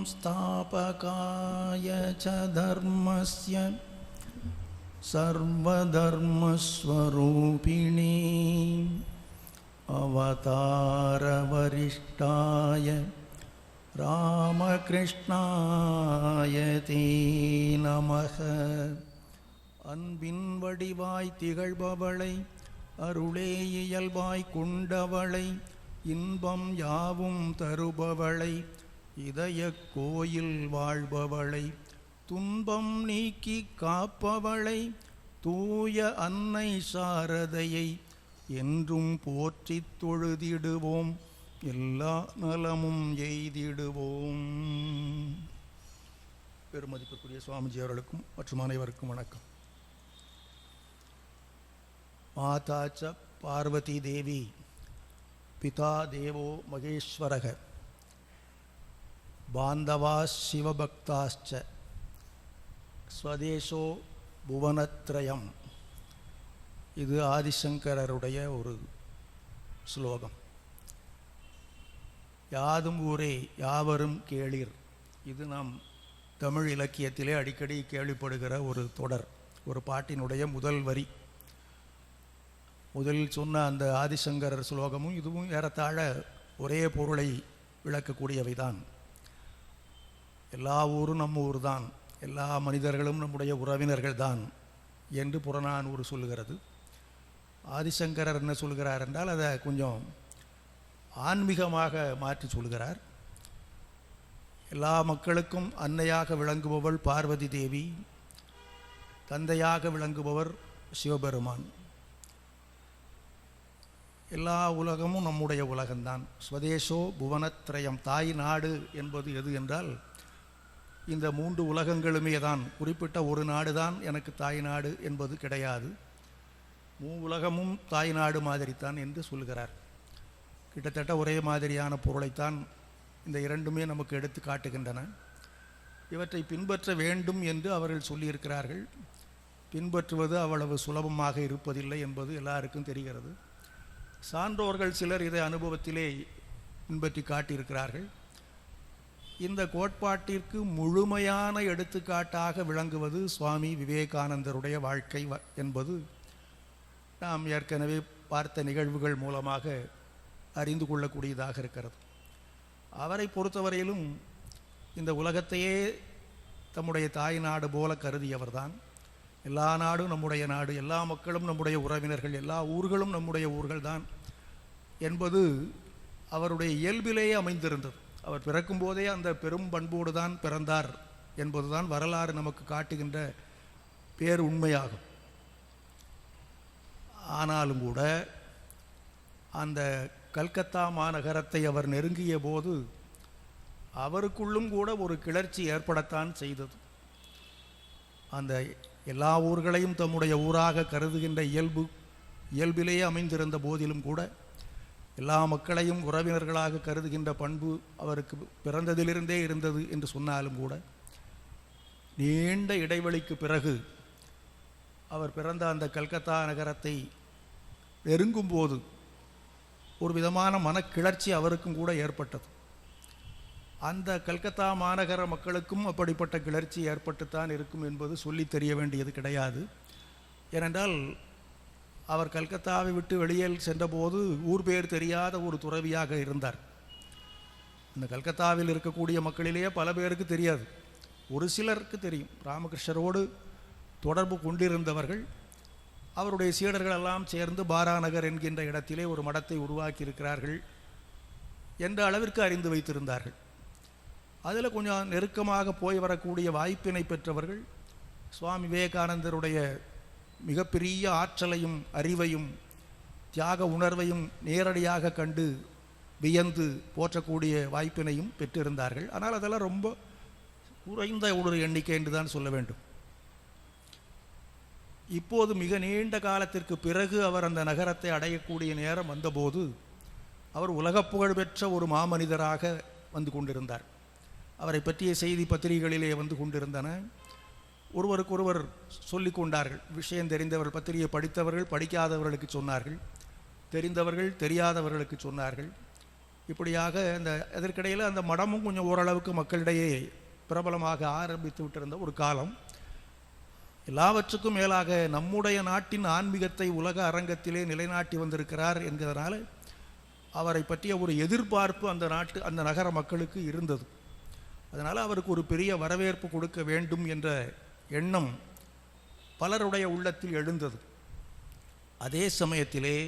संस्थापकाय च धर्मस्य सर्वधर्मस्वरूपिणे अवतारवरिष्ठाय ராமகிருஷ்ணாய தே நமः. அன்பின் வடிவாய் திகழ்பவளை, அருளே இயல்பாய் கொண்டவளை, இன்பம் யாவும் தருபவளை, இதயக் கோயில் வாழ்பவளை, துன்பம் நீக்கி காப்பவளை, தூய அன்னை சாரதையை என்றும் போற்றித் தொழுதிடுவோம், எல்லா நலமும் எய்திடுவோம். பெருமதிப்புக்குரிய சுவாமிஜி அவர்களுக்கும் மற்றும் அனைவருக்கும் வணக்கம். மாதாச்ச பார்வதி தேவி, பிதா தேவோ மகேஸ்வரக, பாந்தவா சிவபக்தாச்ச, ஸ்வதேசோ புவனத்ரயம். இது ஆதிசங்கரருடைய ஒரு ஸ்லோகம். யாதும் ஊரே யாவரும் கேளீர். இது நாம் தமிழ் இலக்கியத்திலே அடிக்கடி கேள்விப்படுகிற ஒரு தொடர், ஒரு பாட்டினுடைய முதல் வரி. முதலில் சொன்ன அந்த ஆதிசங்கரர் ஸ்லோகமும் இதுவும் ஏறத்தாழ ஒரே பொருளை விளக்கக்கூடியவைதான். எல்லா ஊரும் நம்ம ஊர் தான், எல்லா மனிதர்களும் நம்முடைய உறவினர்கள் தான் என்று புறநானூறு சொல்லுகிறது. ஆதிசங்கரர் என்ன சொல்கிறார் என்றால் அதை கொஞ்சம் ஆன்மீகமாக மாற்றி சொல்கிறார். எல்லா மக்களுக்கும் அன்னையாக விளங்குபவள் பார்வதி தேவி, தந்தையாக விளங்குபவர் சிவபெருமான். எல்லா உலகமும் நம்முடைய உலகம்தான். ஸ்வதேசோ புவனத்ரயம். தாய் நாடு என்பது எது என்றால் இந்த 3 உலகங்களுமே தான். குறிப்பிட்ட ஒரு நாடு தான் எனக்கு தாய் நாடு என்பது கிடையாது. உலகமும் தாய் நாடு மாதிரித்தான் என்று சொல்கிறார். கிட்டத்தட்ட ஒரே மாதிரியான பொருளைத்தான் இந்த இரண்டுமே நமக்கு எடுத்து காட்டுகின்றன. இவற்றை பின்பற்ற வேண்டும் என்று அவர்கள் சொல்லியிருக்கிறார்கள். பின்பற்றுவது அவ்வளவு சுலபமாக இருப்பதில்லை என்பது எல்லாருக்கும் தெரிகிறது. சான்றோர்கள் சிலர் இதை அனுபவத்திலே பின்பற்றி காட்டியிருக்கிறார்கள். இந்த கோட்பாட்டிற்கு முழுமையான எடுத்துக்காட்டாக விளங்குவது சுவாமி விவேகானந்தருடைய வாழ்க்கை என்பது நாம் ஏற்கனவே பார்த்த நிகழ்வுகள் மூலமாக அறிந்து கொள்ளக்கூடியதாக இருக்கிறது. அவரை பொறுத்தவரையிலும் இந்த உலகத்தையே தம்முடைய தாய் நாடு போல கருதியவர்தான். எல்லா நாடும் நம்முடைய நாடு, எல்லா மக்களும் நம்முடைய உறவினர்கள், எல்லா ஊர்களும் நம்முடைய ஊர்கள் தான் என்பது அவருடைய இயல்பிலேயே அமைந்திருந்தது. அவர் பிறக்கும்போதே அந்த பெரும் பண்போடு தான் பிறந்தார் என்பதுதான் வரலாறு நமக்கு காட்டுகின்ற பேர் உண்மையாகும். ஆனாலும் கூட அந்த கல்கத்தா மாநகரத்தை அவர் நெருங்கிய போது அவருக்குள்ளும் கூட ஒரு கிளர்ச்சி ஏற்படத்தான் செய்தது. அந்த எல்லா ஊர்களையும் தம்முடைய ஊராக கருதுகின்ற இயல்பிலேயே அமைந்திருந்த போதிலும் கூட எல்லா மக்களையும் உறவினர்களாக கருதுகின்ற பண்பு அவருக்கு பிறந்ததிலிருந்தே இருந்தது என்று சொன்னாலும் கூட நீண்ட இடைவெளிக்கு பிறகு அவர் பிறந்த அந்த கல்கத்தா நகரத்தை நெருங்கும் போது ஒரு விதமான மனக்கிளர்ச்சி அவருக்கும் கூட ஏற்பட்டது. அந்த கல்கத்தா மாநகர மக்களுக்கும் அப்படிப்பட்ட கிளர்ச்சி ஏற்பட்டுத்தான் இருக்கும் என்பது சொல்லி தெரிய வேண்டியது கிடையாது. ஏனென்றால் அவர் கல்கத்தாவை விட்டு வெளியே சென்றபோது ஊர் பேர் தெரியாத ஒரு துறவியாக இருந்தார். அந்த கல்கத்தாவில் இருக்கக்கூடிய மக்களிலேயே பல பேருக்கு தெரியாது, ஒரு சிலருக்கு தெரியும். ராமகிருஷ்ணரோடு தொடர்பு கொண்டிருந்தவர்கள் அவருடைய சீடர்களெல்லாம் சேர்ந்து பாராநகர் என்கின்ற இடத்திலே ஒரு மடத்தை உருவாக்கி இருக்கிறார்கள் என்ற அளவிற்கு அறிந்து வைத்திருந்தார்கள். அதில் கொஞ்சம் நெருக்கமாக போய் வரக்கூடிய வாய்ப்பினை பெற்றவர்கள் சுவாமி விவேகானந்தருடைய மிகப்பெரிய ஆற்றலையும் அறிவையும் தியாக உணர்வையும் நேரடியாக கண்டு வியந்து போற்றக்கூடிய வாய்ப்பினையும் பெற்றிருந்தார்கள். ஆனால் அதெல்லாம் ரொம்ப குறைந்த ஒரு எண்ணிக்கை என்று தான் சொல்ல வேண்டும். இப்போது மிக நீண்ட காலத்திற்கு பிறகு அவர் அந்த நகரத்தை அடையக்கூடிய நேரம் வந்தபோது அவர் உலகப் புகழ்பெற்ற ஒரு மாமனிதராக வந்து கொண்டிருந்தார். அவரை பற்றிய செய்தி பத்திரிகைகளிலே வந்து கொண்டிருந்தன. ஒருவருக்கொருவர் சொல்லி கொண்டார்கள். விஷயம் தெரிந்தவர்கள், பத்திரிகை படித்தவர்கள் படிக்காதவர்களுக்கு சொன்னார்கள், தெரிந்தவர்கள் தெரியாதவர்களுக்கு சொன்னார்கள். இப்படியாக அந்த இதற்கிடையில் அந்த மடமும் கொஞ்சம் ஓரளவுக்கு மக்களிடையே பிரபலமாக ஆரம்பித்து விட்டிருந்த ஒரு காலம். எல்லாவற்றுக்கும் மேலாக நம்முடைய நாட்டின் ஆன்மீகத்தை உலக அரங்கத்திலே நிலைநாட்டி வந்திருக்கிறார் என்கிறதுனால அவரை பற்றிய ஒரு எதிர்பார்ப்பு அந்த நகர மக்களுக்கு இருந்தது. அதனால் அவருக்கு ஒரு பெரிய வரவேற்பு கொடுக்க வேண்டும் என்ற எண்ணம் பலருடைய உள்ளத்தில் எழுந்தது. அதே சமயத்திலே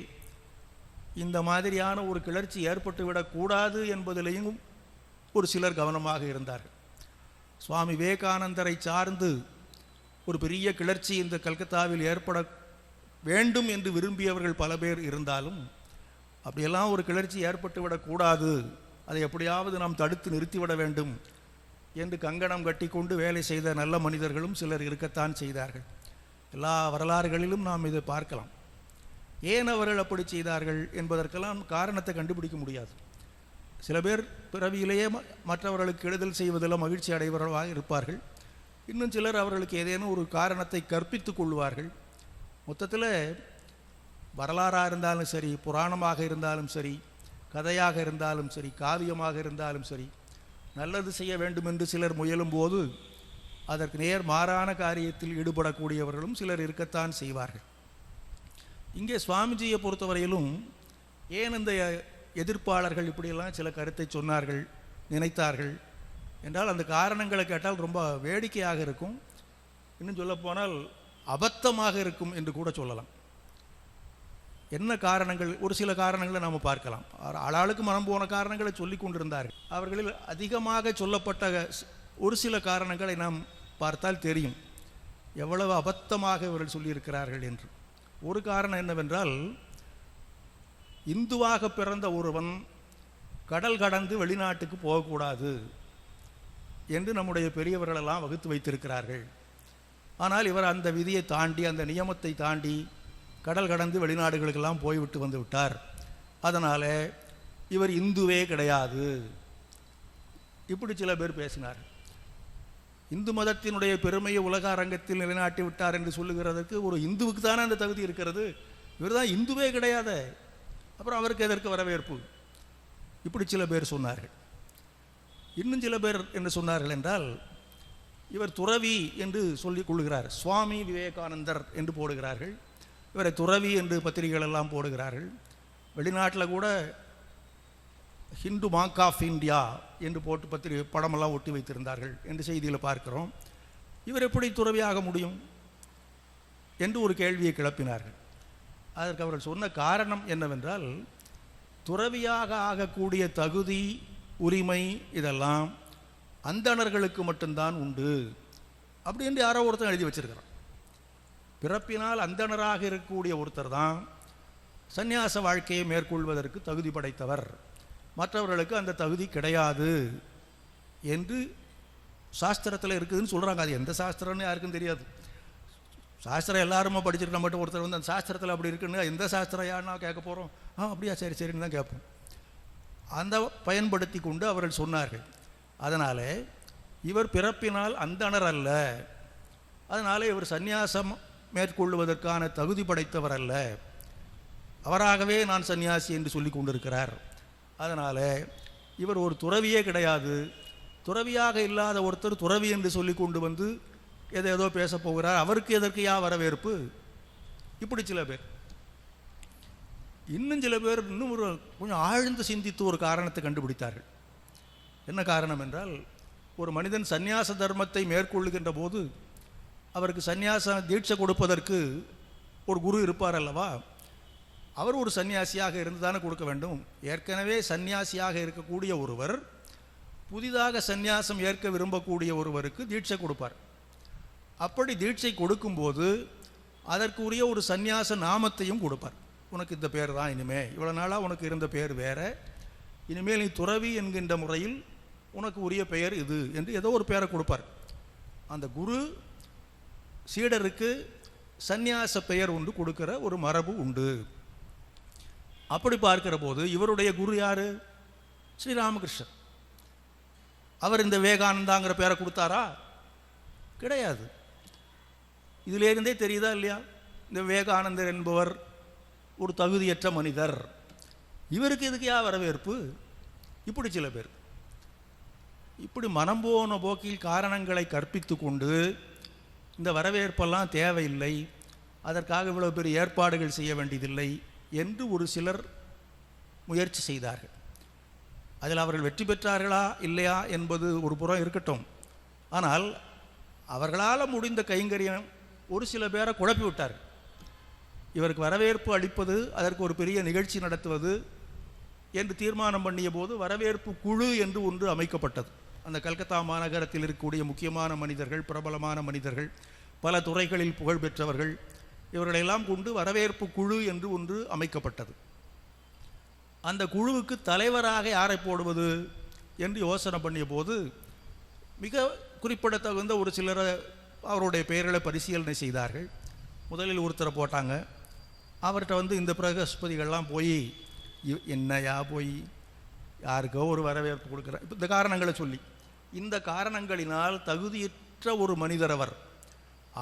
இந்த மாதிரியான ஒரு கிளர்ச்சி ஏற்பட்டுவிடக்கூடாது என்பதிலேயும் ஒரு சிலர் கவனமாக இருந்தார்கள். சுவாமி விவேகானந்தரை சார்ந்து ஒரு பெரிய கிளர்ச்சி இந்த கல்கத்தாவில் ஏற்பட வேண்டும் என்று விரும்பியவர்கள் பல பேர் இருந்தாலும் அப்படியெல்லாம் ஒரு கிளர்ச்சி ஏற்பட்டுவிடக்கூடாது, அதை எப்படியாவது நாம் தடுத்து நிறுத்திவிட வேண்டும் என்று கங்கணம் கட்டி கொண்டு வேலை செய்த நல்ல மனிதர்களும் சிலர் இருக்கத்தான் செய்தார்கள். எல்லா வரலாறுகளிலும் நாம் இதை பார்க்கலாம். ஏன் அவர்கள் அப்படி செய்தார்கள் என்பதற்கெல்லாம் காரணத்தை கண்டுபிடிக்க முடியாது. சில பேர் பிறவியிலேயே மற்றவர்களுக்கு கெடுதல் செய்வதில் மகிழ்ச்சி அடைவர்களாக இருப்பார்கள். இன்னும் சிலர் அவர்களுக்கு ஏதேனும் ஒரு காரணத்தை கற்பித்து கொள்வார்கள். மொத்தத்தில் வரலாறாக இருந்தாலும் சரி, புராணமாக இருந்தாலும் சரி, கதையாக இருந்தாலும் சரி, காவியமாக இருந்தாலும் சரி, நல்லது செய்ய வேண்டும் என்று சிலர் முயலும்போது அதற்கு நேர் மாறான காரியத்தில் ஈடுபடக்கூடியவர்களும் சிலர் இருக்கத்தான் செய்வார்கள். இங்கே சுவாமிஜியை பொறுத்தவரையிலும் ஏன் இந்த எதிர்ப்பாளர்கள் இப்படியெல்லாம் சில கருத்தை சொன்னார்கள், நினைத்தார்கள் என்றால் அந்த காரணங்களை கேட்டால் ரொம்ப வேடிக்கையாக இருக்கும். இன்னும் சொல்லப்போனால் அபத்தமாக இருக்கும் என்று கூட சொல்லலாம். என்ன காரணங்கள்? ஒரு சில காரணங்களை நாம் பார்க்கலாம். ஆளாளுக்கு மனம் போன காரணங்களை சொல்லி கொண்டிருந்தார்கள். அவர்களில் அதிகமாக சொல்லப்பட்ட ஒரு சில காரணங்களை நாம் பார்த்தால் தெரியும் எவ்வளவு அபத்தமாக இவர்கள் சொல்லியிருக்கிறார்கள் என்று. ஒரு காரணம் என்னவென்றால், இந்துவாக பிறந்த ஒருவன் கடல் கடந்து வெளிநாட்டுக்கு போகக்கூடாது என்று நம்முடைய பெரியவர்களெல்லாம் வகுத்து வைத்திருக்கிறார்கள். ஆனால் இவர் அந்த விதியை தாண்டி, அந்த நியமத்தை தாண்டி கடல் கடந்து வெளிநாடுகளுக்கெல்லாம் போய்விட்டு வந்து விட்டார். அதனால் இவர் இந்துவே கிடையாது. இப்படி சில பேர் பேசினார். இந்து மதத்தினுடைய பெருமையை உலக அரங்கத்தில் நிலைநாட்டி விட்டார் என்று சொல்லுகிறதற்கு ஒரு இந்துவுக்கு தானே அந்த தகுதி இருக்கிறது. இவர் தான் இந்துவே கிடையாது, அப்புறம் அவருக்கு எதற்கு வரவேற்பு? இப்படி சில பேர் சொன்னார்கள். இன்னும் சில பேர் என்ன சொன்னார்கள் என்றால், இவர் துறவி என்று சொல்லிக் கொள்கிறார். சுவாமி விவேகானந்தர் என்று போடுகிறார்கள். இவரை துறவி என்று பத்திரிகைகள் எல்லாம் போடுகிறார்கள். வெளிநாட்டில் கூட ஹிந்து மார்க் ஆஃப் இந்தியா என்று போட்டு பத்திரிகை படமெல்லாம் ஒட்டி வைத்திருந்தார்கள் என்று செய்தியில் பார்க்கிறோம். இவர் எப்படி துறவியாக முடியும் என்று ஒரு கேள்வியை கிளப்பினார்கள். அதற்கு அவர்கள் சொன்ன காரணம் என்னவென்றால், துறவியாக ஆகக்கூடிய தகுதி, உரிமை இதெல்லாம் அந்தணர்களுக்கு மட்டும்தான் உண்டு அப்படி என்று யாரோ ஒருத்தர் எழுதி வச்சிருக்கிறான். பிறப்பினால் அந்தணராக இருக்கக்கூடிய ஒருத்தர் தான் சந்நியாச வாழ்க்கையை மேற்கொள்வதற்கு தகுதி படைத்தவர், மற்றவர்களுக்கு அந்த தகுதி கிடையாது என்று சாஸ்திரத்தில் இருக்குதுன்னு சொல்கிறாங்க. அது எந்த சாஸ்திரம்னு யாருக்கும் தெரியாது. சாஸ்திரம் எல்லாருமே படிச்சிருக்க மட்டும் ஒருத்தர் வந்து அந்த சாஸ்திரத்தில் அப்படி இருக்குன்னு எந்த சாஸ்திரம் யாருன்னா கேட்க போகிறோம். அப்படியா, சரி சரின்னு தான் கேட்போம். அந்த பயன்படுத்தி கொண்டு அவர்கள் சொன்னார்கள். அதனால் இவர் பிறப்பினால் அந்தணர் அல்ல, அதனால் இவர் சந்நியாசம் மேற்கொள்வதற்கான தகுதி படைத்தவர் அல்ல, அவராகவே நான் சன்னியாசி என்று சொல்லி கொண்டிருக்கிறார். அதனால் இவர் ஒரு துறவியே கிடையாது. துறவியாக இல்லாத ஒருத்தர் துறவி என்று சொல்லி கொண்டு வந்து ஏதோ பேச போகிறார், அவருக்கு எதற்கு வரவேற்பு? இப்படி சில பேர். இன்னும் சில பேர் இன்னும் ஒரு கொஞ்சம் ஆழ்ந்து சிந்தித்து ஒரு காரணத்தை கண்டுபிடித்தார்கள். என்ன காரணம் என்றால், ஒரு மனிதன் சந்நியாச தர்மத்தை மேற்கொள்ளுகின்ற போது அவருக்கு சந்நியாச தீட்சை கொடுப்பதற்கு ஒரு குரு இருப்பார் அல்லவா? அவர் ஒரு சன்னியாசியாக இருந்து தானே கொடுக்க வேண்டும். ஏற்கனவே சன்னியாசியாக இருக்கக்கூடிய ஒருவர் புதிதாக சந்நியாசம் ஏற்க விரும்பக்கூடிய ஒருவருக்கு தீட்சை கொடுப்பார். அப்படி தீட்சை கொடுக்கும்போது அதற்குரிய ஒரு சந்நியாச நாமத்தையும் கொடுப்பார். உனக்கு இந்த பேர் தான் இனிமே, இவ்வளோ நாளாக உனக்கு இருந்த பேர் வேறு, இனிமேல் நீ துறவி என்கின்ற முறையில் உனக்கு உரிய பெயர் இது என்று ஏதோ ஒரு பெயரை கொடுப்பார். அந்த குரு சீடருக்கு சந்நியாச பெயர் ஒன்று கொடுக்கிற ஒரு மரபு உண்டு. அப்படி பார்க்கிற போது இவருடைய குரு யார்? ஸ்ரீராமகிருஷ்ணர். அவர் இந்த விவேகானந்தாங்கிற பேரை கொடுத்தாரா? கிடையாது. இதிலேருந்தே தெரியுதா இல்லையா? இந்த விவேகானந்தர் என்பவர் ஒரு தகுதியற்ற மனிதர், இவருக்கு எதுக்கு வரவேற்பு? இப்படி சில பேர் இப்படி மனம் போன போக்கில் காரணங்களை கற்பித்து கொண்டு இந்த வரவேற்பெல்லாம் தேவையில்லை, அதற்காக இவ்வளவு பெரிய ஏற்பாடுகள் செய்ய வேண்டியதில்லை என்று ஒரு சிலர் முயற்சி செய்தார்கள். அதில் அவர்கள் வெற்றி பெற்றார்களா இல்லையா என்பது ஒரு புறம் இருக்கட்டும். ஆனால் அவர்களால் முடிந்த கைங்கரியம் ஒரு சில பேரை குழப்பி விட்டார்கள். இவருக்கு வரவேற்பு அளிப்பது, அதற்கு ஒரு பெரிய நிகழ்ச்சி நடத்துவது என்று தீர்மானம் பண்ணிய போது வரவேற்பு குழு என்று ஒன்று அமைக்கப்பட்டது. அந்த கல்கத்தா மாநகரத்தில் இருக்கக்கூடிய முக்கியமான மனிதர்கள், பிரபலமான மனிதர்கள், பல துறைகளில் புகழ் பெற்றவர்கள், இவர்களெல்லாம் கொண்டு வரவேற்பு குழு என்று ஒன்று அமைக்கப்பட்டது. அந்த குழுவுக்கு தலைவராக யாரை போடுவது என்று யோசனை பண்ணிய போது மிக குறிப்பிடத்தகுந்த ஒரு சிலரை அவருடைய பெயர்களை பரிசீலனை செய்தார்கள். முதலில் ஒருத்தரை போட்டாங்க. அவர்கிட்ட இந்த பிரகஸ்பதிகள்லாம் போய் என்னையா போய் யாருக்கோ ஒரு வரவேற்பு கொடுக்குற இந்த காரணங்களை சொல்லி, இந்த காரணங்களினால் தகுதியற்ற ஒரு மனிதர்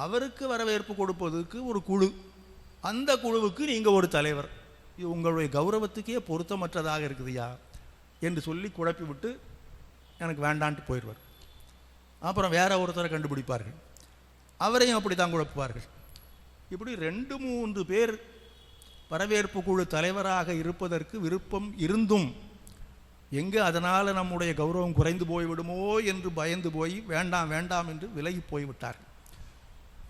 அவருக்கு வரவேற்பு கொடுப்பதற்கு ஒரு குழு, அந்த குழுவுக்கு நீங்கள் ஒரு தலைவர், இது உங்களுடைய கௌரவத்துக்கே பொருத்தமற்றதாக இருக்குதுயா என்று சொல்லி குழப்பி விட்டு எனக்கு வேண்டான்ட்டு போயிடுவார். அப்புறம் வேற ஒருத்தரை கண்டுபிடிப்பார்கள், அவரையும் அப்படி தான் குழப்புவார்கள். இப்படி 2-3 பேர் வரவேற்பு குழு தலைவராக இருப்பதற்கு விருப்பம் இருந்தும் எங்கே அதனால் நம்முடைய கௌரவம் குறைந்து போய்விடுமோ என்று பயந்து போய் வேண்டாம் வேண்டாம் என்று விலகி போய்விட்டார்கள்.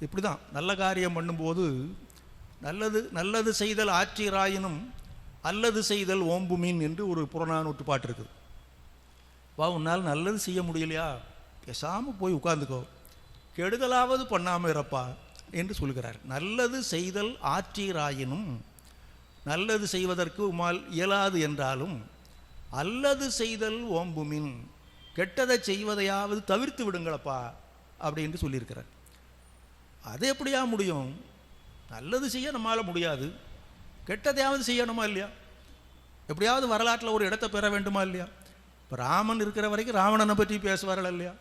இப்படி தான் நல்ல காரியம் பண்ணும்போது நல்லது செய்தல் ஆற்றீராயினும் அல்லது செய்தல் ஓம்புமீன் என்று ஒரு புறநானூற்று பாட்டு இருக்குது. உன்னால் நல்லது செய்ய முடியலையா, பேசாமல் போய் உட்கார்ந்துக்கோ, கெடுதலாவது பண்ணாமல் இருப்பா என்று சொல்கிறார். நல்லது செய்தல் ஆற்றீராயினும், நல்லது செய்வதற்கு உமால் இயலாது என்றாலும் அல்லது செய்தல் ஓம்புமின், கெட்டதை செய்வதையாவது தவிர்த்து விடுங்களப்பா அப்படின்னு சொல்லியிருக்கிறார். அது எப்படியா முடியும்? நல்லது செய்ய நம்மளால் முடியாது, கெட்டதையாவது செய்யணுமா இல்லையா? எப்படியாவது வரலாற்றில் ஒரு இடத்தை பெற வேண்டுமா இல்லையா? இப்போ ராமன் இருக்கிற வரைக்கும் ராவணனை பற்றி பேசுவார்கள் இல்லையா?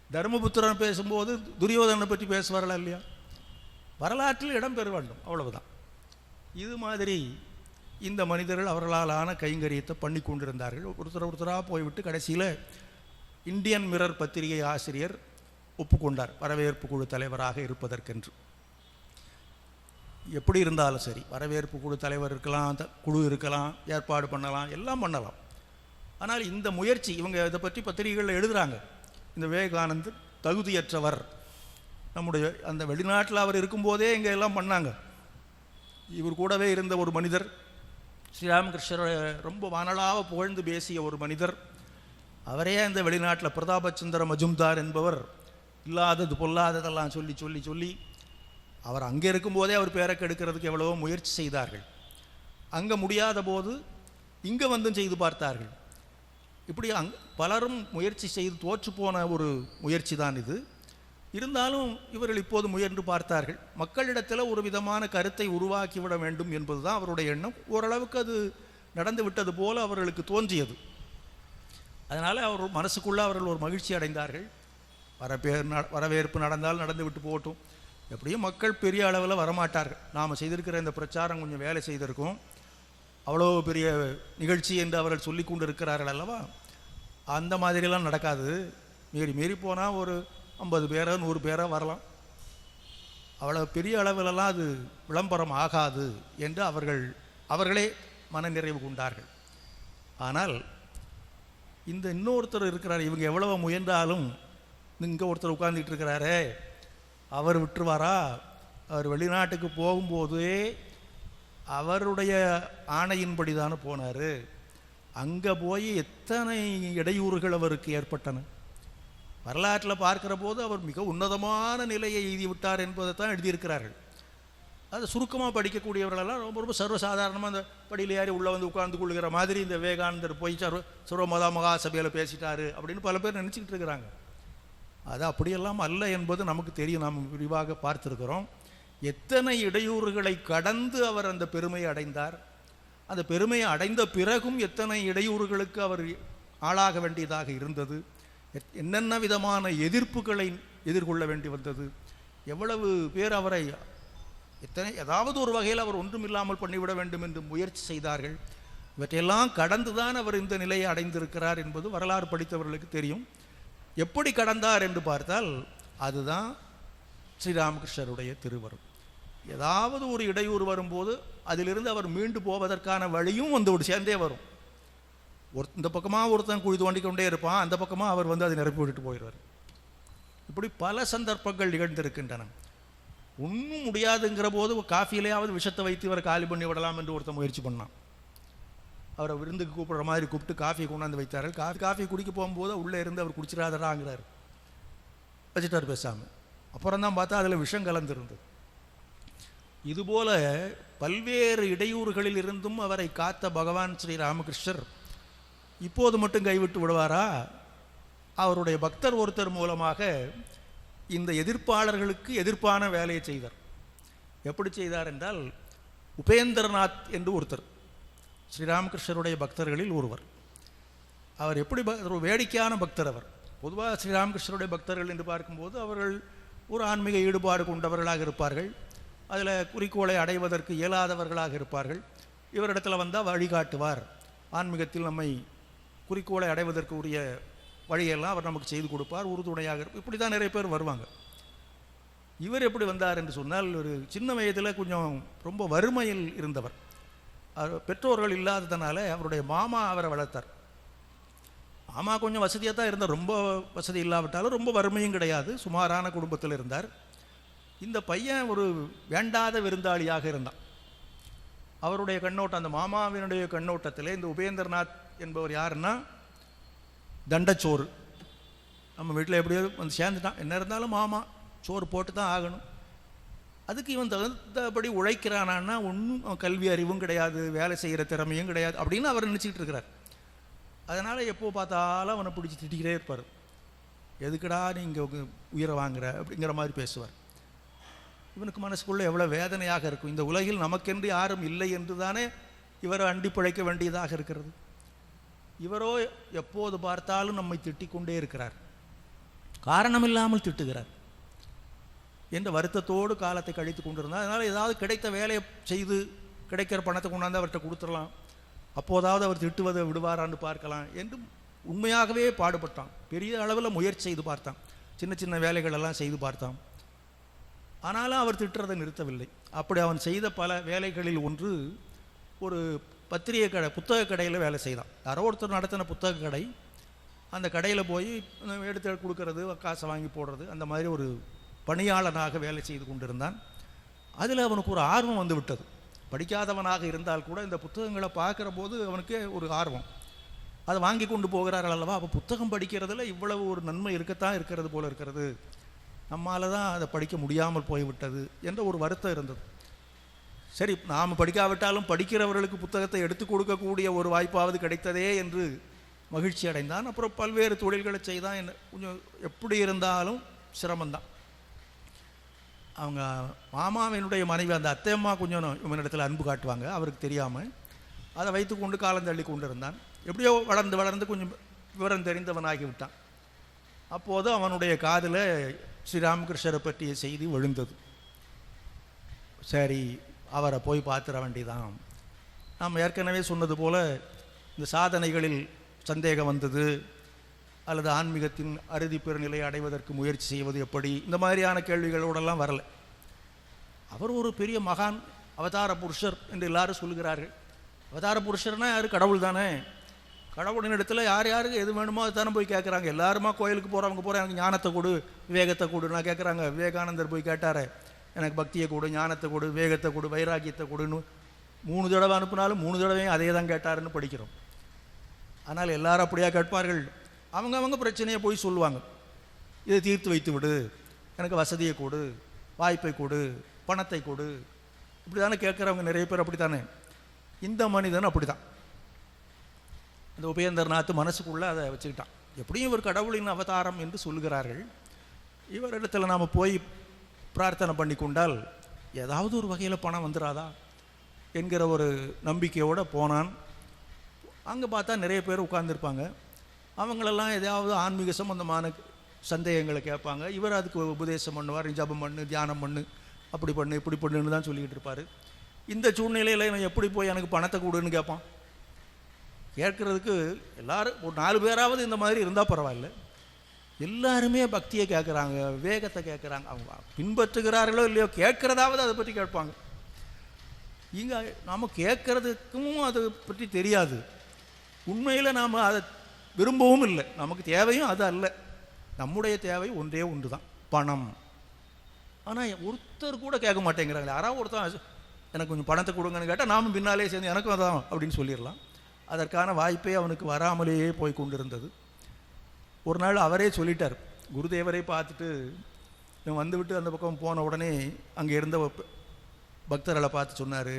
தர்மபுத்திரன் பேசும்போது துரியோதனை பற்றி பேசுவார்கள் இல்லையா? வரலாற்றில் இடம் பெற வேண்டும், அவ்வளவுதான். இது மாதிரி இந்த மனிதர்கள் அவர்களாலான கைங்கரியத்தை பண்ணி கொண்டிருந்தார்கள். ஒருத்தராக போய்விட்டு கடைசியில் இந்தியன் மிரர் பத்திரிகை ஆசிரியர் ஒப்புக்கொண்டார் வரவேற்பு குழு தலைவராக இருப்பதற்கென்று. எப்படி இருந்தாலும் சரி, வரவேற்பு குழு தலைவர் இருக்கலாம், குழு இருக்கலாம், ஏற்பாடு பண்ணலாம், எல்லாம் பண்ணலாம். ஆனால் இந்த முயற்சி, இவங்க இதை பற்றி பத்திரிகைகளில் எழுதுகிறாங்க, இந்த விவேகானந்தர் தகுதியற்றவர், நம்முடைய அந்த வெளிநாட்டில் அவர் இருக்கும்போதே இங்கே எல்லாம் பண்ணாங்க. இவர் கூடவே இருந்த ஒரு மனிதர், ஸ்ரீராமகிருஷ்ணரை ரொம்ப வானலாக புகழ்ந்து பேசிய ஒரு மனிதர், அவரே இந்த வெளிநாட்டில் பிரதாபச்சந்திர மஜும்தார் என்பவர் இல்லாதது பொல்லாததெல்லாம் சொல்லி சொல்லி சொல்லி அவர் அங்கே இருக்கும்போதே அவர் பேரை கெடுக்கிறதுக்கு எவ்வளவோ முயற்சி செய்தார்கள். அங்கே முடியாத போது இங்கே வந்தும் செய்து பார்த்தார்கள். இப்படி பலரும் முயற்சி செய்து தோற்று போன ஒரு முயற்சி தான் இது. இருந்தாலும் இவர்கள் இப்போது முயன்று பார்த்தார்கள். மக்களிடத்தில் ஒரு விதமான கருத்தை உருவாக்கிவிட வேண்டும் என்பது தான் அவருடைய எண்ணம். ஓரளவுக்கு அது நடந்து விட்டது போல அவர்களுக்கு தோன்றியது. அதனால் அவர் மனசுக்குள்ளே அவர்கள் ஒரு மகிழ்ச்சி அடைந்தார்கள். வரவேற்பு நடந்தால் நடந்து விட்டு போகட்டும், எப்படியும் மக்கள் பெரிய அளவில் வரமாட்டார்கள், நாம் செய்திருக்கிற இந்த பிரச்சாரம் கொஞ்சம் வேலை செய்திருக்கோம், அவ்வளோ பெரிய நிகழ்ச்சி என்று அவர்கள் சொல்லி கொண்டு இருக்கிறார்கள் அல்லவா, அந்த மாதிரிலாம் நடக்காது, மீறி போனால் ஒரு 50 பேரோ 100 பேரோ வரலாம், அவ்வளோ பெரிய அளவிலெல்லாம் அது விளம்பரம் ஆகாது என்று அவர்களே மனநிறைவு கொண்டார்கள். ஆனால் இந்த இன்னொருத்தர் இருக்கிறார், இவங்க எவ்வளவு முயன்றாலும் இங்கே ஒருத்தர் உட்கார்ந்துட்டு இருக்கிறாரே அவர் விட்டுருவாரா? அவர் வெளிநாட்டுக்கு போகும்போதே அவருடைய ஆணையின்படி தானே போனார். அங்கே போய் எத்தனை இடையூறுகள் அவருக்கு ஏற்பட்டன. வரலாற்றில் பார்க்கிற போது அவர் மிக உன்னதமான நிலையை எய்திவிட்டார் என்பதை தான் எழுதியிருக்கிறார்கள். அதை சுருக்கமாக படிக்கக்கூடியவர்களெல்லாம் ரொம்ப ரொம்ப சர்வசாதாரணமாக அந்த படியில் ஏறி உள்ளே வந்து உட்கார்ந்து கொள்ளுகிற மாதிரி இந்த விவேகானந்தர் போய் சர்வமதா மகாசபையில் பேசிட்டாரு அப்படின்னு பல பேர் நினச்சிக்கிட்டு இருக்கிறாங்க. அது அப்படியெல்லாம் அல்ல என்பது நமக்கு தெரியும், நாம் விரிவாக பார்த்துருக்கிறோம். எத்தனை இடையூறுகளை கடந்து அவர் அந்த பெருமையை அடைந்தார். அந்த பெருமையை அடைந்த பிறகும் எத்தனை இடையூறுகளுக்கு அவர் ஆளாக வேண்டியதாக இருந்தது, என்னென்ன விதமான எதிர்ப்புகளை எதிர்கொள்ள வேண்டி வந்தது, எவ்வளவு பேர் அவரை ஏதாவது ஒரு வகையில் அவர் ஒன்றுமில்லாமல் பண்ணிவிட வேண்டும் என்று முயற்சி செய்தார்கள். இவற்றையெல்லாம் கடந்து தான் அவர் இந்த நிலையை அடைந்திருக்கிறார் என்பது வரலாறு படித்தவர்களுக்கு தெரியும். எப்படி கடந்தார் என்று பார்த்தால் அதுதான் ஸ்ரீராமகிருஷ்ணருடைய திருவருள். ஏதாவது ஒரு இடையூறு வரும்போது அதிலிருந்து அவர் மீண்டு போவதற்கான வழியும் வந்து சேர்ந்தே வரும். இந்த பக்கமாக ஒருத்தன் குழி தோண்டி கொண்டே இருப்பான், அந்த பக்கமாக அவர் வந்து அதை நிரப்பி விட்டுட்டு போயிடுவார். இப்படி பல சந்தர்ப்பங்கள் நிகழ்ந்திருக்கின்றன. ஒன்றும் முடியாதுங்கிற போது காஃபியிலேயாவது விஷத்தை வைத்து இவரை காலி பண்ணி விடலாம் என்று ஒருத்தன் முயற்சி பண்ணான். அவரை விருந்துக்கு கூப்பிடுற மாதிரி கூப்பிட்டு காஃபியை கொண்டாந்து வைத்தார்கள். காஃபி குடிக்க போகும்போது உள்ளே இருந்து அவர் குடிச்சிடாதடாங்கிறார், வச்சுட்டார் பேசாமல். அப்புறம் தான் பார்த்தா அதில் விஷம் கலந்துருந்தது. இதுபோல பல்வேறு இடையூறுகளில் இருந்தும் அவரை காத்த பகவான் ஸ்ரீ ராமகிருஷ்ணர் இப்போது மட்டும் கைவிட்டு விடுவாரா? அவருடைய பக்தர் ஒருத்தர் மூலமாக இந்த எதிர்ப்பாளர்களுக்கு எதிர்ப்பான வேலையை செய்தார். எப்படி செய்தார் என்றால், உபேந்திரநாத் என்று ஒருத்தர் ஸ்ரீராமகிருஷ்ணருடைய பக்தர்களில் ஒருவர். அவர் எப்படி ஒரு வேடிக்கையான பக்தர். அவர் பொதுவாக ஸ்ரீராமகிருஷ்ணருடைய பக்தர்கள் என்று பார்க்கும்போது அவர்கள் ஒரு ஆன்மீக ஈடுபாடு கொண்டவர்களாக இருப்பார்கள். அதில் குறிக்கோளை அடைவதற்கு இயலாதவர்களாக இருப்பார்கள். இவரிடத்தில் வந்தால் வழிகாட்டுவார், ஆன்மீகத்தில் நம்மை குறிக்கோளை அடைவதற்கு உரிய வழியெல்லாம் அவர் நமக்கு செய்து கொடுப்பார், உறுதுணையாக இருப்பார். இப்படி தான் நிறைய பேர் வருவாங்க. இவர் எப்படி வந்தார் என்று சொன்னால், ஒரு சின்ன வயதில் கொஞ்சம் ரொம்ப வறுமையில் இருந்தவர். பெற்றோர்கள் இல்லாததுனால அவருடைய மாமா அவரை வளர்த்தார். மாமா கொஞ்சம் வசதியாக தான் இருந்தார், ரொம்ப வசதி இல்லாவிட்டாலும் ரொம்ப வறுமையும் கிடையாது, சுமாரான குடும்பத்தில் இருந்தார். இந்த பையன் ஒரு வேண்டாத விருந்தாளியாக இருந்தான். அவருடைய கண்ணோட்டம், அந்த மாமாவினுடைய கண்ணோட்டத்தில் இந்த உபேந்திரநாத் என்பவர் யாருன்னா தண்டச்சோறு. நம்ம வீட்டில் எப்படியோ வந்து சேர்ந்துட்டான், என்ன இருந்தாலும் மாமா சோறு போட்டு தான் ஆகணும். அதுக்கு இவன் தகுந்தபடி உழைக்கிறானான்னா ஒன்றும் கல்வி அறிவும் கிடையாது, வேலை செய்கிற திறமையும் கிடையாது அப்படின்னு அவர் நினச்சிக்கிட்டு இருக்கிறார். அதனால் எப்போ பார்த்தாலும் அவனை பிடிச்சி திட்டிக்கிட்டே இருப்பார். எதுக்குடா நீங்கள் உயிரை வாங்குற அப்படிங்கிற மாதிரி பேசுவார். இவனுக்கு மனசுக்குள்ளே எவ்வளோ வேதனையாக இருக்கும். இந்த உலகில் நமக்கென்று யாரும் இல்லை என்று தானே இவரை அண்டி பிழைக்க வேண்டியதாக இருக்கிறது. இவரோ எப்போது பார்த்தாலும் நம்மை திட்டிக் கொண்டே இருக்கிறார், காரணமில்லாமல் திட்டுகிறார் என்ற வருத்தத்தோடு காலத்தை கழித்து கொண்டிருந்தார். அதனால் ஏதாவது கிடைத்த வேலையை செய்து கிடைக்கிற பணத்தை கொண்டாந்து அவர்கிட்ட கொடுத்துடலாம், அப்போதாவது அவர் திட்டுவதை விடுவாரான்னு பார்க்கலாம் என்று உண்மையாகவே பாடுபட்டான். பெரிய அளவில் முயற்சி செய்து பார்த்தான், சின்ன சின்ன வேலைகளெல்லாம் செய்து பார்த்தான். ஆனாலும் அவர் திட்டுறதை நிறுத்தவில்லை. அப்படி அவன் செய்த பல வேலைகளில் ஒன்று, ஒரு பத்திரிகை கடை, புத்தக கடையில் வேலை செய்தான். யாரோ ஒருத்தர் நடத்தின புத்தக கடை. அந்த கடையில் போய் எடுத்து கொடுக்கறது, காசை வாங்கி போடுறது, அந்த மாதிரி ஒரு பணியாளனாக வேலை செய்து கொண்டிருந்தான். அதில் அவனுக்கு ஒரு ஆர்வம் வந்து விட்டது. படிக்காதவனாக இருந்தால் கூட இந்த புத்தகங்களை பார்க்குற போது அவனுக்கு ஒரு ஆர்வம். அதை வாங்கி கொண்டு போகிறார்கள் அல்லவா. அப்போ புத்தகம் படிக்கிறதுல இவ்வளவு ஒரு நன்மை இருக்கத்தான் இருக்கிறது போல இருக்கிறது, நம்மால் தான் அதை படிக்க முடியாமல் போய்விட்டது என்ற ஒரு வருத்தம் இருந்தது. சரி, நாம் படிக்காவிட்டாலும் படிக்கிறவர்களுக்கு புத்தகத்தை எடுத்து கொடுக்கக்கூடிய ஒரு வாய்ப்பாவது கிடைத்ததே என்று மகிழ்ச்சி அடைந்தான். அப்புறம் பல்வேறு தொழில்களை செய்தான். என்ன கொஞ்சம் எப்படி இருந்தாலும் சிரமந்தான். அவங்க மாமாவினுடைய மனைவி அந்த அத்தையம்மா கொஞ்சம் இவனிடத்தில் அன்பு காட்டுவாங்க, அவருக்கு தெரியாமல். அதை வைத்து கொண்டு காலம் தள்ளி கொண்டு இருந்தான். எப்படியோ வளர்ந்து வளர்ந்து கொஞ்சம் விவரம் தெரிந்தவனாகி விட்டான். அப்போது அவனுடைய காதில் ஸ்ரீராமகிருஷ்ணரை பற்றிய செய்தி விழுந்தது. சரி, அவரை போய் பார்த்துட வேண்டிதான். நாம் ஏற்கனவே சொன்னது போல் இந்த சாதனைகளில் சந்தேகம் வந்தது, அல்லது ஆன்மீகத்தின் அறுதி பெருநிலை அடைவதற்கு முயற்சி செய்வது எப்படி, இந்த மாதிரியான கேள்விகளோடெல்லாம் வரலை. அவர் ஒரு பெரிய மகான், அவதார புருஷர் என்று எல்லாரும் சொல்கிறார்கள். அவதார புருஷர்னா யார்? கடவுள் தானே. கடவுளின் இடத்துல யார் யாருக்கு எது வேணுமோ அது தானே போய் கேட்குறாங்க. எல்லாருமா கோயிலுக்கு போகிறவங்க எனக்கு ஞானத்தை கொடு, விவேகத்தை கொடு நான் கேட்குறாங்க. விவேகானந்தர் போய் கேட்டார், எனக்கு பக்தியை கொடு, ஞானத்தை கொடு, விவேகத்தை கொடு, வைராக்கியத்தை கொடுன்னு 3 தடவை அனுப்பினாலும் 3 தடவையும் அதே தான் கேட்டாருன்னு படிக்கிறோம். ஆனால் எல்லாரும் அப்படியா கேட்பார்கள்? அவங்க பிரச்சனையை போய் சொல்லுவாங்க. இதை தீர்த்து வைத்து விடு, எனக்கு வசதியை கொடு, வாய்ப்பை கொடு, பணத்தை கொடு, இப்படி தானே கேட்குறவங்க நிறைய பேர். அப்படி தானே இந்த மனிதன் அப்படி தான். இந்த உபேந்திரநாத் மனசுக்குள்ளே அதை வச்சுக்கிட்டான். எப்படியும் இவர் கடவுளின் அவதாரம் என்று சொல்லுகிறார்கள், இவரிடத்தில் நாம் போய் பிரார்த்தனை பண்ணி கொண்டால் ஏதாவது ஒரு வகையில் பணம் வந்துடாதா என்கிற ஒரு நம்பிக்கையோடு போனான். அங்கே பார்த்தா நிறைய பேர் உட்கார்ந்துருப்பாங்க. அவங்களெல்லாம் ஏதாவது ஆன்மீக சம்பந்தமான சந்தேகங்களை கேட்பாங்க. இவர் அதுக்கு உபதேசம் பண்ணுவார், ஜபம் பண்ணு, தியானம் பண்ணு, அப்படி பண்ணு, இப்படி பண்ணுன்னு தான் சொல்லிக்கிட்டு இருப்பார். இந்த சூழ்நிலையில் இவன் எப்படி போய் எனக்கு பணத்தை கொடுன்னு கேட்பான்? கேட்குறதுக்கு எல்லாரும் ஒரு 4 பேராவது இந்த மாதிரி இருந்தால் பரவாயில்ல. எல்லாருமே பக்தியை கேட்குறாங்க, விவேகத்தை கேட்குறாங்க. அவங்க பின்பற்றுகிறார்களோ இல்லையோ கேட்குறதாவது அதை பற்றி கேட்பாங்க. இங்கே நாம் கேட்குறதுக்கும் அதை பற்றி தெரியாது. உண்மையில் நாம் அதை விரும்பவும் இல்லை. நமக்கு தேவையும் அது அல்ல. நம்முடைய தேவை ஒன்றே ஒன்று தான், பணம். ஆனால் ஒருத்தர் கூட கேட்க மாட்டேங்கிறாங்களே. யாராவது ஒருத்தர் எனக்கு கொஞ்சம் பணத்தை கொடுங்கன்னு கேட்டால் நாமும் பின்னாலே சேர்ந்து எனக்கும் அதான் அப்படின்னு சொல்லிடலாம். அதற்கான வாய்ப்பே அவனுக்கு வராமலேயே போய் கொண்டிருந்தது. ஒரு நாள் அவரே சொல்லிட்டார். குருதேவரை பார்த்துட்டு வந்துவிட்டு அந்த பக்கம் போன உடனே அங்கே இருந்த பக்தர்களை பார்த்து சொன்னார்,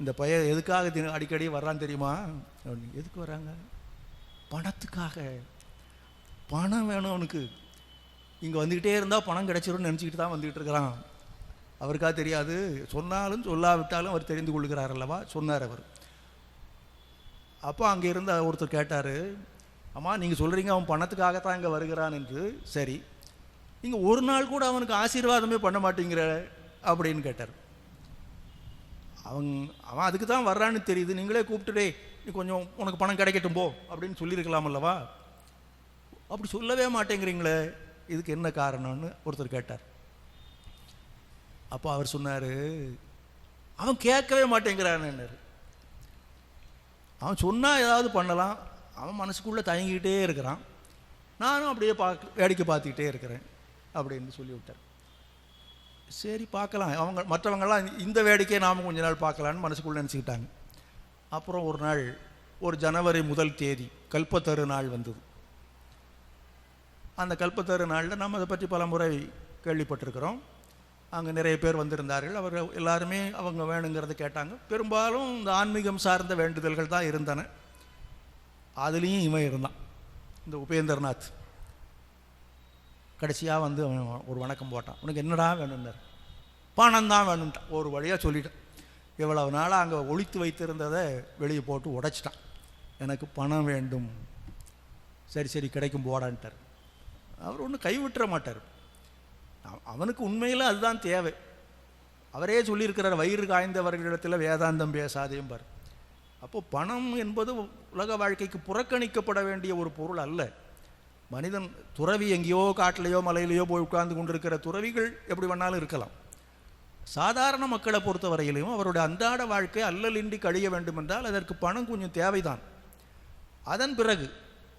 இந்த பையன் எதுக்காக அடிக்கடி வர்றான்னு தெரியுமா? எதுக்கு வர்றாங்க? பணத்துக்காக. பணம் வேணும் அவனுக்கு. இங்கே வந்துக்கிட்டே இருந்தால் பணம் கிடைச்சிரும்னு நினச்சிக்கிட்டு தான் வந்துக்கிட்டு இருக்கிறான். அவருக்காக தெரியாது, சொன்னாலும் சொல்லாவிட்டாலும் அவர் தெரிந்து கொள்கிறார் அல்லவா, சொன்னார் அவர். அப்போ அங்கே இருந்த ஒருத்தர் கேட்டார், அம்மா நீங்கள் சொல்கிறீங்க அவன் பணத்துக்காகத்தான் இங்கே வருகிறான் என்று. சரி, நீங்கள் ஒரு நாள் கூட அவனுக்கு ஆசீர்வாதமே பண்ண மாட்டேங்கிற அப்படின்னு கேட்டார். அவன் அதுக்கு தான் வர்றான்னு தெரியுது, நீங்களே கூப்பிட்டுடே நீ கொஞ்சம் உனக்கு பணம் கிடைக்கட்டும் போ அப்படின்னு சொல்லியிருக்கலாம் அல்லவா. அப்படி சொல்லவே மாட்டேங்கிறீங்களே, இதுக்கு என்ன காரணம்னு ஒருத்தர் கேட்டார். அப்போ அவர் சொன்னார், அவன் கேட்கவே மாட்டேங்கிறான்னு. அவன் சொன்னால் ஏதாவது பண்ணலாம், அவன் மனசுக்குள்ளே தயங்கிக்கிட்டே இருக்கிறான், நானும் அப்படியே வேடிக்கை பார்த்துக்கிட்டே இருக்கிறேன் அப்படின்னு சொல்லிவிட்டார். சரி பார்க்கலாம், அவங்க மற்றவங்கள்லாம் இந்த வேடிக்கையை நாம் கொஞ்ச நாள் பார்க்கலான்னு மனசுக்குள்ளே நினச்சிக்கிட்டாங்க. அப்புறம் ஒரு நாள், ஒரு ஜனவரி 1 தேதி கல்பத்தரு நாள் வந்தது. அந்த கல்பத்தரு நாளில் நம்ம அதை பற்றி பல முறை கேள்விப்பட்டிருக்கிறோம். அங்கே நிறைய பேர் வந்திருந்தார்கள். அவர் எல்லாருமே அவங்க வேணுங்கிறத கேட்டாங்க. பெரும்பாலும் இந்த ஆன்மீகம் சார்ந்த வேண்டுதல்கள் தான் இருந்தன. அதுலேயும் இவன் இருந்தான், இந்த உபேந்திரநாத். கடைசியாக வந்து அவன் ஒரு வணக்கம் போட்டான். உனக்கு என்னடா வேணும்னார். பணம் தான் வேணும்ட்டான். ஒரு வழியாக சொல்லிட்டான். இவ்வளவு நாளாக அங்கே ஒழித்து வைத்திருந்ததை வெளியே போட்டு உடைச்சிட்டான். எனக்கு பணம் வேண்டும். சரி சரி கிடைக்கும் போடான்ட்டார். அவர் ஒன்றும் கைவிட்டுற மாட்டார். அவனுக்கு உண்மையில் அதுதான் தேவை. அவரே சொல்லியிருக்கிறார், வயிறு காய்ந்தவர்களிடத்தில் வேதாந்தம் பேசாதேம்பார். அப்போது பணம் என்பது உலக வாழ்க்கைக்கு புறக்கணிக்கப்பட வேண்டிய ஒரு பொருள் அல்ல. மனிதன் துறவி எங்கேயோ காட்டிலையோ மலையிலையோ போய் உட்கார்ந்து கொண்டிருக்கிற துறவிகள் எப்படி வேணாலும் இருக்கலாம். சாதாரண மக்களை பொறுத்தவரையிலையும் அவருடைய அன்றாட வாழ்க்கை அல்லலின்றி கழிய வேண்டும் என்றால் அதற்கு பணம் கொஞ்சம் தேவைதான். அதன் பிறகு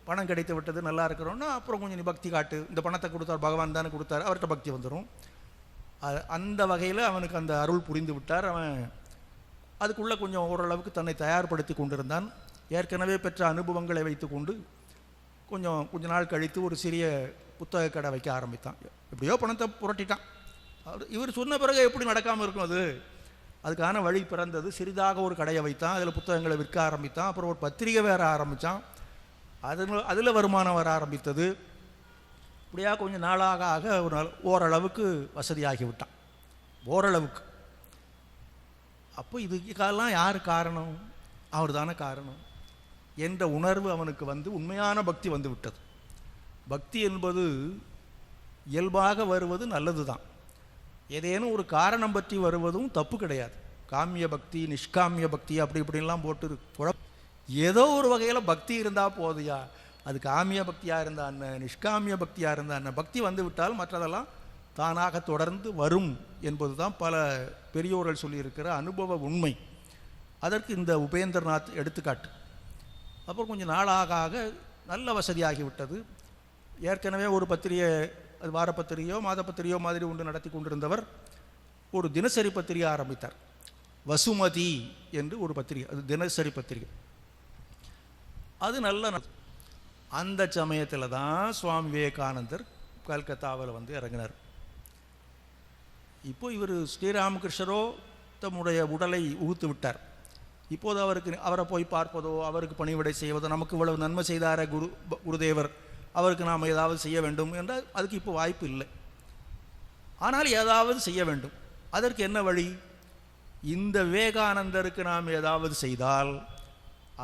பணம் கிடைத்து விட்டது, நல்லா இருக்கிறோன்னா அப்புறம் கொஞ்சம் நீ பக்தி காட்டு. இந்த பணத்தை கொடுத்தார், பகவான் தானே கொடுத்தார், அவர்கிட்ட பக்தி வந்துடும். அந்த வகையில் அவனுக்கு அந்த அருள் புரிந்து விட்டார். அவன் அதுக்குள்ளே கொஞ்சம் ஓரளவுக்கு தன்னை தயார்படுத்தி கொண்டிருந்தான். ஏற்கனவே பெற்ற அனுபவங்களை வைத்து கொண்டு கொஞ்ச நாள் கழித்து ஒரு சிறிய புத்தக கடை வைக்க ஆரம்பித்தான். எப்படியோ பணத்தை புரட்டிட்டான். இவர் சொன்ன பிறகு எப்படி நடக்காமல் இருக்கும் அது? அதுக்கான வழி பிறந்தது. சிறிதாக ஒரு கடையை வைத்தான், அதில் புத்தகங்களை விற்க ஆரம்பித்தான். அப்புறம் ஒரு பத்திரிகை வேற ஆரம்பித்தான், அதில் வருமானம் வர ஆரம்பித்தது. இப்படியா கொஞ்சம் நாளாக ஆக ஓரளவுக்கு வசதியாகி விட்டான், ஓரளவுக்கு. அப்போ இதுக்கெல்லாம் யார் காரணம்? அவர் தானே காரணம் என்ற உணர்வு அவனுக்கு வந்து உண்மையான பக்தி வந்து விட்டது. பக்தி என்பது இயல்பாக வருவது நல்லது தான். ஏதேனும் ஒரு காரணம் பற்றி வருவதும் தப்பு கிடையாது. காமிய பக்தி, நிஷ்காமிய பக்தி அப்படி இப்படின்லாம் போட்டு ஏதோ ஒரு வகையில் பக்தி இருந்தால் போதியா. அது காமிய பக்தியாக இருந்தா என்ன, நிஷ்காமிய பக்தியாக இருந்தா என்ன, பக்தி வந்து விட்டால் மற்றதெல்லாம் தானாக தொடர்ந்து வரும் என்பது தான் பல பெரியோர்கள் சொல்லியிருக்கிற அனுபவ உண்மை. அதற்கு இந்த உபேந்திரநாத் எடுத்துக்காட்டு. அப்புறம் கொஞ்சம் நாளாக ஆக நல்ல வசதியாகிவிட்டது. ஏற்கனவே ஒரு பத்திரிகை, அது வார பத்திரிகையோ மாத பத்திரிகையோ மாதிரி ஒன்று நடத்தி கொண்டிருந்தவர் ஒரு தினசரி பத்திரிகை ஆரம்பித்தார். வசுமதி என்று ஒரு பத்திரிகை, அது தினசரி பத்திரிகை. அது நல்ல அந்த சமயத்தில் தான் சுவாமி விவேகானந்தர் கல்கத்தாவில் வந்து இறங்கினார். இப்போ இவர் ஸ்ரீராமகிருஷ்ணரோ தம்முடைய உடலை உகுத்து விட்டார். இப்போது அவரை போய் பார்ப்பதோ அவருக்கு பணிவிடை செய்வதோ, நமக்கு இவ்வளவு நன்மை செய்தார குருதேவர், அவருக்கு நாம் ஏதாவது செய்ய வேண்டும் என்றால் அதுக்கு இப்போ வாய்ப்பு இல்லை. ஆனால் ஏதாவது செய்ய வேண்டும். அதற்கு என்ன வழி? இந்த விவேகானந்தருக்கு நாம் ஏதாவது செய்தால்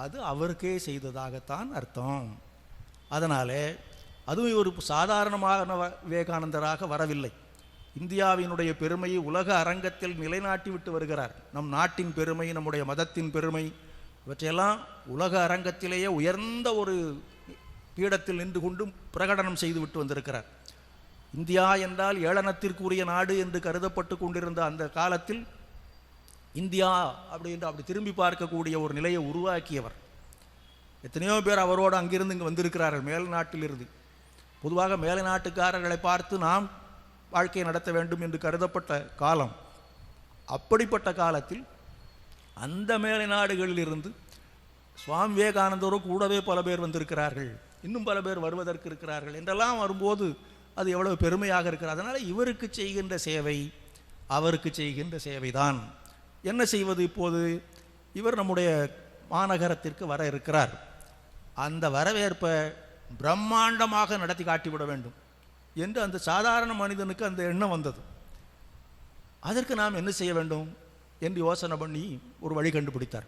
அது அவருக்கே செய்ததாகத்தான் அர்த்தம். அதனாலே அதுவும் ஒரு சாதாரணமான விவேகானந்தராக வரவில்லை. இந்தியாவினுடைய பெருமையை உலக அரங்கத்தில் நிலைநாட்டி விட்டு வருகிறார். நம் நாட்டின் பெருமை, நம்முடைய மதத்தின் பெருமை, இவற்றையெல்லாம் உலக அரங்கத்திலேயே உயர்ந்த ஒரு பீடத்தில் நின்று கொண்டு பிரகடனம் செய்துவிட்டு வந்திருக்கிறார். இந்தியா என்றால் ஏளனத்திற்குரிய நாடு என்று கருதப்பட்டு கொண்டிருந்த அந்த காலத்தில் இந்தியா அப்படி திரும்பி பார்க்கக்கூடிய ஒரு நிலையை உருவாக்கியவர். எத்தனையோ பேர் அவரோடு அங்கிருந்து இங்கே வந்திருக்கிறார்கள் மேல் நாட்டிலிருந்து. பொதுவாக மேலை நாட்டுக்காரர்களை பார்த்து நாம் வாழ்க்கையை நடத்த வேண்டும் என்று கருதப்பட்ட காலம். அப்படிப்பட்ட காலத்தில் அந்த மேலை நாடுகளிலிருந்து சுவாமி விவேகானந்தரும் கூடவே பல பேர் வந்திருக்கிறார்கள், இன்னும் பல பேர் வருவதற்கு இருக்கிறார்கள் என்றெல்லாம் வரும்போது அது எவ்வளவு பெருமையாக இருக்கிறது. அதனால் இவருக்கு செய்கின்ற சேவை அவருக்கு செய்கின்ற சேவைதான். என்ன செய்வது இப்போது? இவர் நம்முடைய மாநகரத்திற்கு வர இருக்கிறார். அந்த வரவேற்பை பிரம்மாண்டமாக நடத்தி காட்டிவிட வேண்டும் என்று அந்த சாதாரண மனிதனுக்கு அந்த எண்ணம் வந்தது. அதற்கு நாம் என்ன செய்ய வேண்டும் என்று யோசனை பண்ணி ஒரு வழி கண்டுபிடித்தார்.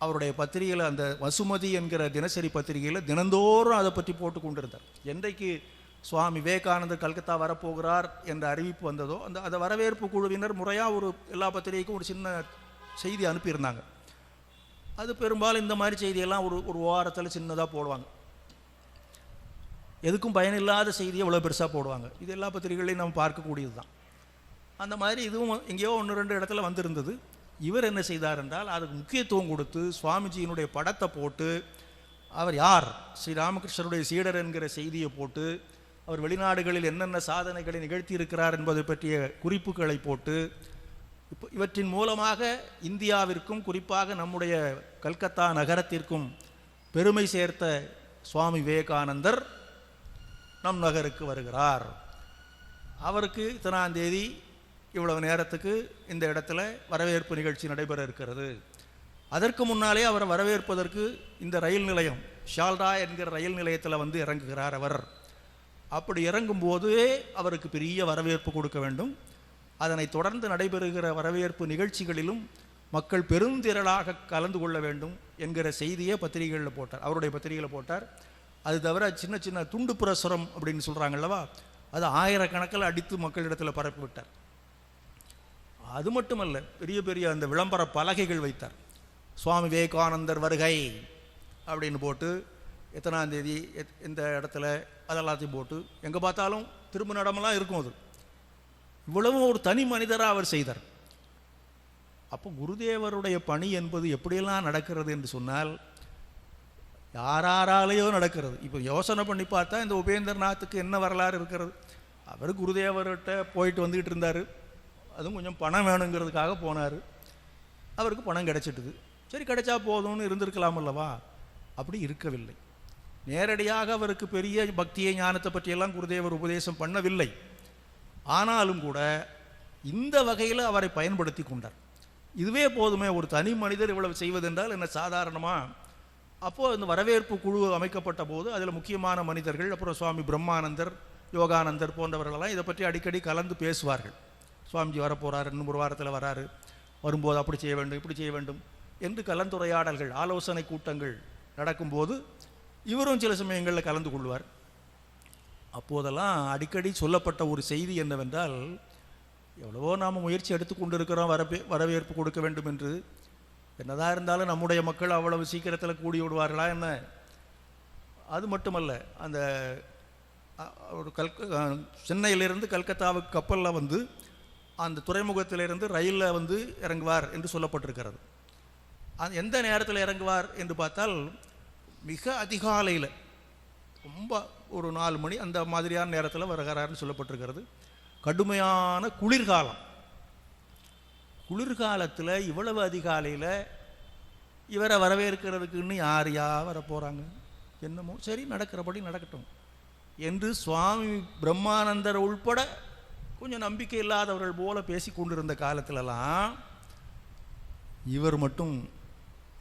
அவருடைய பத்திரிகையில், அந்த வசுமதி என்கிற தினசரி பத்திரிகையில் தினந்தோறும் அதை பற்றி போட்டு கொண்டிருந்தார். என்றைக்கு சுவாமி விவேகானந்தர் கல்கத்தா வரப்போகிறார் என்ற அறிவிப்பு வந்ததோ அந்த வரவேற்பு குழுவினர் முறையாக எல்லா பத்திரிகைக்கும் ஒரு சின்ன செய்தி அனுப்பியிருந்தாங்க. அது பெரும்பாலும் இந்த மாதிரி செய்தியெல்லாம் ஒரு வாரத்தில் சின்னதாக போடுவாங்க. எதுக்கும் பயனில்லாத செய்தியை இவ்வளோ பெருசாக போடுவாங்க. இது எல்லா பத்திரிகைகளையும் நம்ம பார்க்கக்கூடியது தான். அந்த மாதிரி இதுவும் எங்கேயோ 1-2 இடத்துல வந்திருந்தது. இவர் என்ன செய்தார் என்றால் அதுக்கு முக்கியத்துவம் கொடுத்து சுவாமிஜியினுடைய படத்தை போட்டு, அவர் யார், ஸ்ரீ ராமகிருஷ்ணருடைய சீடர் என்கிற செய்தியை போட்டு, அவர் வெளிநாடுகளில் என்னென்ன சாதனைகளை நிகழ்த்தியிருக்கிறார் என்பதை பற்றிய குறிப்புகளை போட்டு, இப்போ இவற்றின் மூலமாக இந்தியாவிற்கும் குறிப்பாக நம்முடைய கல்கத்தா நகரத்திற்கும் பெருமை சேர்த்த சுவாமி விவேகானந்தர் நம் நகருக்கு வருகிறார். அவருக்கு இத்தனாம் தேதி இவ்வளவு நேரத்துக்கு இந்த இடத்துல வரவேற்பு நிகழ்ச்சி நடைபெற இருக்கிறது. அதற்கு முன்னாலே அவரை வரவேற்பதற்கு இந்த ரயில் நிலையம் ஷால்டா என்கிற ரயில் நிலையத்தில் வந்து இறங்குகிறார் அவர். அப்படி இறங்கும்போதே அவருக்கு பெரிய வரவேற்பு கொடுக்க வேண்டும். அதனை தொடர்ந்து நடைபெறுகிற வரவேற்பு நிகழ்ச்சிகளிலும் மக்கள் பெருந்திரளாக கலந்து கொள்ள வேண்டும் என்கிற செய்தியை பத்திரிகைகளில் போட்டார், அவருடைய பத்திரிகையில் போட்டார். அது தவிர சின்ன சின்ன துண்டு பிரசுரம் அப்படின்னு சொல்கிறாங்கல்லவா, அது ஆயிரக்கணக்கில் அடித்து மக்களிடத்தில் பரப்பி விட்டார். அது மட்டுமல்ல, பெரிய பெரிய அந்த விளம்பர பலகைகள் வைத்தார். சுவாமி விவேகானந்தர் வருகை அப்படின்னு போட்டு எத்தனாம் தேதி இந்த இடத்துல அதெல்லாத்தையும் போட்டு எங்கே பார்த்தாலும் திரும்ப நடமெல்லாம் இருக்கும். அது இவ்வளவும் ஒரு தனி மனிதராக அவர் செய்தார். அப்போ குருதேவருடைய பணி என்பது எப்படியெல்லாம் நடக்கிறது என்று சொன்னால் யாராலேயோ நடக்கிறது. இப்போ யோசனை பண்ணி பார்த்தா இந்த உபேந்திரநாத்துக்கு என்ன வரலாறு இருக்கிறது? அவர் குருதேவர்கிட்ட போயிட்டு வந்துக்கிட்டு இருந்தார். அதுவும் கொஞ்சம் பணம் வேணுங்கிறதுக்காக போனார். அவருக்கு பணம் கிடைச்சிட்டுது. சரி, கிடைச்சா போதும்னு இருந்திருக்கலாம் அல்லவா? அப்படி இருக்கவில்லை. நேரடியாக அவருக்கு பெரிய பக்தியை ஞானத்தை பற்றியெல்லாம் குருதேவர் உபதேசம் பண்ணவில்லை. ஆனாலும் கூட இந்த வகையில் அவரை பயன்படுத்தி கொண்டார். இதுவே போதுமே, ஒரு தனி மனிதர் இவ்வளவு செய்வதென்றால் என்ன சாதாரணமாக? அப்போது இந்த வரவேற்பு குழு அமைக்கப்பட்ட போது அதில் முக்கியமான மனிதர்கள், அப்புறம் சுவாமி பிரம்மானந்தர், யோகானந்தர் போன்றவர்களெல்லாம் இதை பற்றி அடிக்கடி கலந்து பேசுவார்கள். சுவாமிஜி வரப்போகிறார், இன்னும் ஒரு வாரத்தில் வராரு, வரும்போது அப்படி செய்ய வேண்டும் இப்படி செய்ய வேண்டும் என்று கலந்துரையாடல்கள், ஆலோசனை கூட்டங்கள் நடக்கும்போது இவரும் சில சமயங்களில் கலந்து கொள்வார். அப்போதெல்லாம் அடிக்கடி சொல்லப்பட்ட ஒரு செய்தி என்னவென்றால், எவ்வளவோ நாம் முயற்சி எடுத்துக்கொண்டு இருக்கிறோம் வரவேற்பு கொடுக்க வேண்டும் என்று. என்னதான் இருந்தாலும் நம்முடைய மக்கள் அவ்வளவு சீக்கிரத்தில் கூடி விடுவார்களா என்ன? அது மட்டுமல்ல, அந்த ஒரு சென்னையிலிருந்து கல்கத்தாவுக்கு கப்பலில் வந்து அந்த துறைமுகத்திலிருந்து ரயிலில் வந்து இறங்குவார் என்று சொல்லப்பட்டிருக்கிறது. அது எந்த நேரத்தில் இறங்குவார் என்று பார்த்தால் மிக அதிகாலையில், ரொம்ப ஒரு 4 மணி அந்த மாதிரியான நேரத்தில் வருகிறார்னு சொல்லப்பட்டிருக்கிறது. கடுமையான குளிர்காலம். குளிர்காலத்தில் இவ்வளவு அதிகாலையில் இவரை வரவேற்கிறதுக்குன்னு யார் வர போகிறாங்க? என்னமோ சரி, நடக்கிறபடி நடக்கட்டும் என்று சுவாமி பிரம்மானந்தர் உள்பட கொஞ்சம் நம்பிக்கை இல்லாதவர்கள் போல பேசி கொண்டிருந்த காலத்திலலாம் இவர் மட்டும்,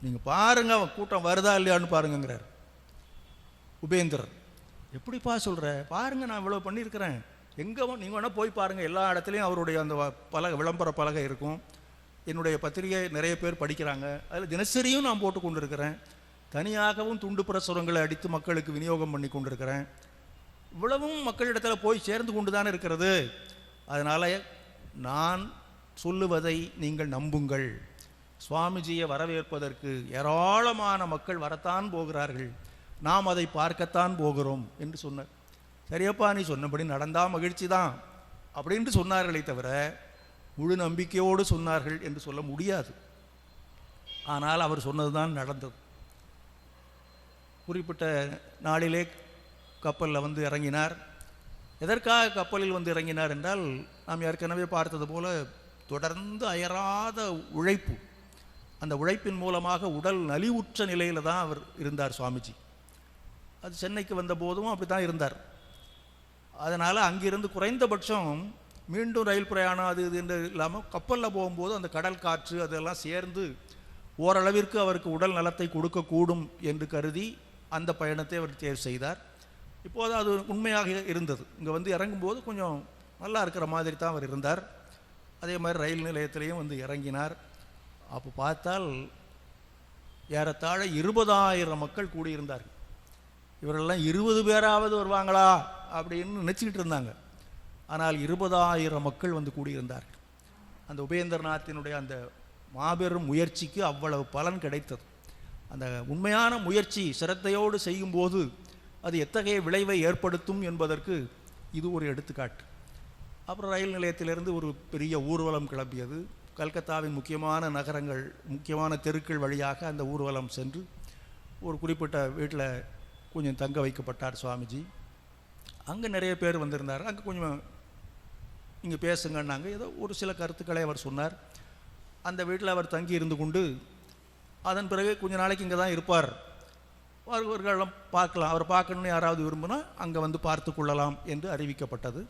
நீங்கள் பாருங்க கூட்டம் வருதா இல்லையான்னு பாருங்கிறார். உபேந்தர், எப்படிப்பா சொல்கிற? பாருங்கள், நான் இவ்வளோ பண்ணியிருக்கிறேன், எங்கே நீங்கள் வேணால் போய் பாருங்கள், எல்லா இடத்துலையும் அவருடைய அந்த விளம்பர பலகை இருக்கும். என்னுடைய பத்திரிகை நிறைய பேர் படிக்கிறாங்க, அதில் தினசரியும் நான் போட்டு கொண்டிருக்கிறேன். தனியாகவும் துண்டு பிரசுரங்களை அடித்து மக்களுக்கு விநியோகம் பண்ணி கொண்டிருக்கிறேன். இவ்வளவும் மக்களிடத்தில் போய் சேர்ந்து கொண்டு தானே இருக்கிறது. அதனால் நான் சொல்லுவதை நீங்கள் நம்புங்கள். சுவாமிஜியை வரவேற்பதற்கு ஏராளமான மக்கள் வரத்தான் போகிறார்கள், நாம் அதை பார்க்கத்தான் போகிறோம் என்று சொன்னார். சரியப்பா, நீ சொன்னபடி நடந்தால் மகிழ்ச்சி தான் அப்படின்ட்டு சொன்னார்களே தவிர முழு நம்பிக்கையோடு சொன்னார்கள் என்று சொல்ல முடியாது. ஆனால் அவர் சொன்னது தான் நடந்தது. குறிப்பிட்ட நாளிலே கப்பலில் வந்து இறங்கினார். எதற்காக கப்பலில் வந்து இறங்கினார் என்றால், நாம் ஏற்கனவே பார்த்தது போல தொடர்ந்து அயராத உழைப்பு, அந்த உழைப்பின் மூலமாக உடல் நலிவுற்ற நிலையில் தான் அவர் இருந்தார் சுவாமிஜி. அது சென்னைக்கு வந்த போதும் அப்படி தான் இருந்தார். அதனால் அங்கிருந்து குறைந்தபட்சம் மீண்டும் ரயில் பிரயாணம் அது இது என்று இல்லாமல் கப்பலில் போகும்போது அந்த கடல் காற்று அதெல்லாம் சேர்ந்து ஓரளவிற்கு அவருக்கு உடல் நலத்தை கொடுக்கக்கூடும் என்று கருதி அந்த பயணத்தை அவர் தேர்வு செய்தார். இப்போது அது உண்மையாக இருந்தது. இங்கே வந்து இறங்கும்போது கொஞ்சம் நல்லா இருக்கிற மாதிரி தான் அவர் இருந்தார். அதே மாதிரி ரயில் நிலையத்திலையும் வந்து இறங்கினார். அப்போ பார்த்தால் ஏறத்தாழ 20,000 மக்கள் கூடியிருந்தார்கள். இவரெல்லாம் 20 பேராவது வருவாங்களா அப்படின்னு நினச்சிக்கிட்டு இருந்தாங்க. ஆனால் 20,000 மக்கள் வந்து கூடியிருந்தார்கள். அந்த உபேந்திரநாத்தினுடைய அந்த மாபெரும் முயற்சிக்கு அவ்வளவு பலன் கிடைத்தது. அந்த உண்மையான முயற்சி சிரத்தையோடு செய்யும்போது அது எத்தகைய விளைவை ஏற்படுத்தும் என்பதற்கு இது ஒரு எடுத்துக்காட்டு. அப்புறம் ரயில் நிலையத்திலிருந்து ஒரு பெரிய ஊர்வலம் கிளம்பியது. கல்கத்தாவின் முக்கியமான நகரங்கள், முக்கியமான தெருக்கள் வழியாக அந்த ஊர்வலம் சென்று ஒரு குறிப்பிட்ட வீட்டில் கொஞ்சம் தங்க வைக்கப்பட்டார் சுவாமிஜி. அங்கே நிறைய பேர் வந்திருந்தார். அங்கே கொஞ்சம் இங்கே பேசுங்கன்னாங்க. ஏதோ ஒரு சில கருத்துக்களை அவர் சொன்னார். அந்த வீட்டில் அவர் தங்கி இருந்து கொண்டு அதன் பிறகு கொஞ்ச நாளைக்கு இங்கே தான் இருப்பார், அவர்களெல்லாம் பார்க்கலாம், அவர் பார்க்கணுன்னு யாராவது விரும்பினா அங்கே வந்து பார்த்து கொள்ளலாம் என்று அறிவிக்கப்பட்டது.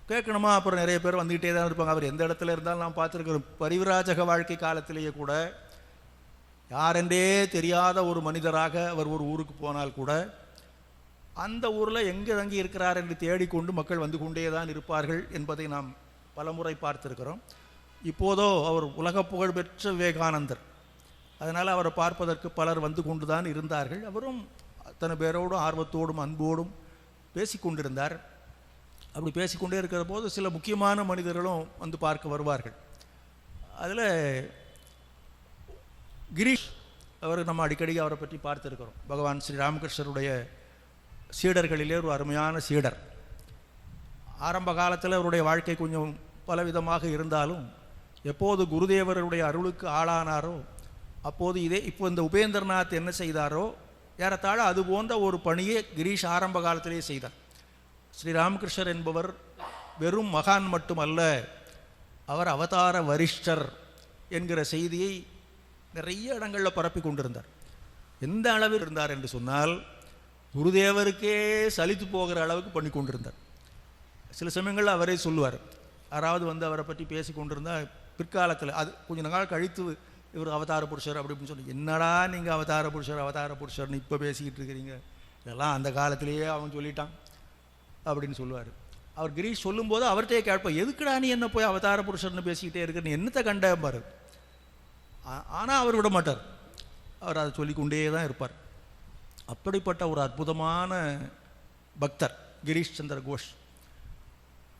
கேட்கணுமா? அப்புறம் நிறைய பேர் வந்துக்கிட்டே தான் இருப்பாங்க. அவர் எந்த இடத்துல இருந்தாலும் நாம் பார்த்துருக்கிறோம். பரிவிராஜக வாழ்க்கை காலத்திலேயே கூட யாரென்றே தெரியாத ஒரு மனிதராக அவர் ஒரு ஊருக்கு போனால் கூட அந்த ஊரில் எங்கே தங்கி இருக்கிறார் என்று தேடிக்கொண்டு மக்கள் வந்து கொண்டே தான் இருப்பார்கள் என்பதை நாம் பலமுறை பார்த்துருக்கிறோம். இப்போதோ அவர் உலக புகழ்பெற்ற விவேகானந்தர். அதனால் அவரை பார்ப்பதற்கு பலர் வந்து கொண்டு தான் இருந்தார்கள். அவரும் அத்தனை பேரோடும் ஆர்வத்தோடும் அன்போடும் பேசி கொண்டிருந்தார். அப்படி பேசிக்கொண்டே இருக்கிற போது சில முக்கியமான மனிதர்களும் வந்து பார்க்க வருவார்கள். அதில் கிரீஷ் அவர் நம்ம அடிக்கடி அவரை பற்றி பார்த்துருக்கிறோம். பகவான் ஸ்ரீ ராமகிருஷ்ணருடைய சீடர்களிலே ஒரு அருமையான சீடர். ஆரம்ப காலத்தில் அவருடைய வாழ்க்கை கொஞ்சம் பலவிதமாக இருந்தாலும் எப்போது குருதேவருடைய அருளுக்கு ஆளானாரோ அப்போது இப்போ இந்த உபேந்திரநாத் என்ன செய்தாரோ ஏறத்தாழ அது போன்ற ஒரு பணியை கிரீஷ் ஆரம்ப காலத்திலே செய்தார். ஸ்ரீராமகிருஷ்ணர் என்பவர் வெறும் மகான் மட்டுமல்ல, அவர் அவதார வரிஷ்டர் என்கிற செய்தியை நிறைய இடங்களில் பரப்பி கொண்டிருந்தார். எந்த அளவில் இருந்தார் என்று சொன்னால் குருதேவருக்கே சலித்து போகிற அளவுக்கு பண்ணி கொண்டிருந்தார். சில சமயங்களில் அவரே சொல்லுவார், யாராவது வந்து அவரை பற்றி பேசி கொண்டிருந்தால் பிற்காலத்தில் அது கொஞ்ச நாள் கழித்து இவர் அவதார புருஷர் அப்படி இப்படின்னு சொல்லி, என்னடா நீங்கள் அவதார புருஷர்னு இப்போ பேசிக்கிட்டு இருக்கிறீங்க, இதெல்லாம் அந்த காலத்திலேயே அவன் சொல்லிட்டான் அப்படின்னு சொல்லுவார். அவர் கிரீஷ் சொல்லும்போது அவர்கிட்டே கேட்பார், எதுக்குடா நீ என்ன போய் அவதார புருஷர்னு பேசிக்கிட்டே இருக்க, நீ என்னத்தை கண்டபார். ஆனால் அவர் விட மாட்டார், அவர் அதை சொல்லிக்கொண்டே தான் இருப்பார். அப்படிப்பட்ட ஒரு அற்புதமான பக்தர் கிரீஷ் சந்திர கோஷ்.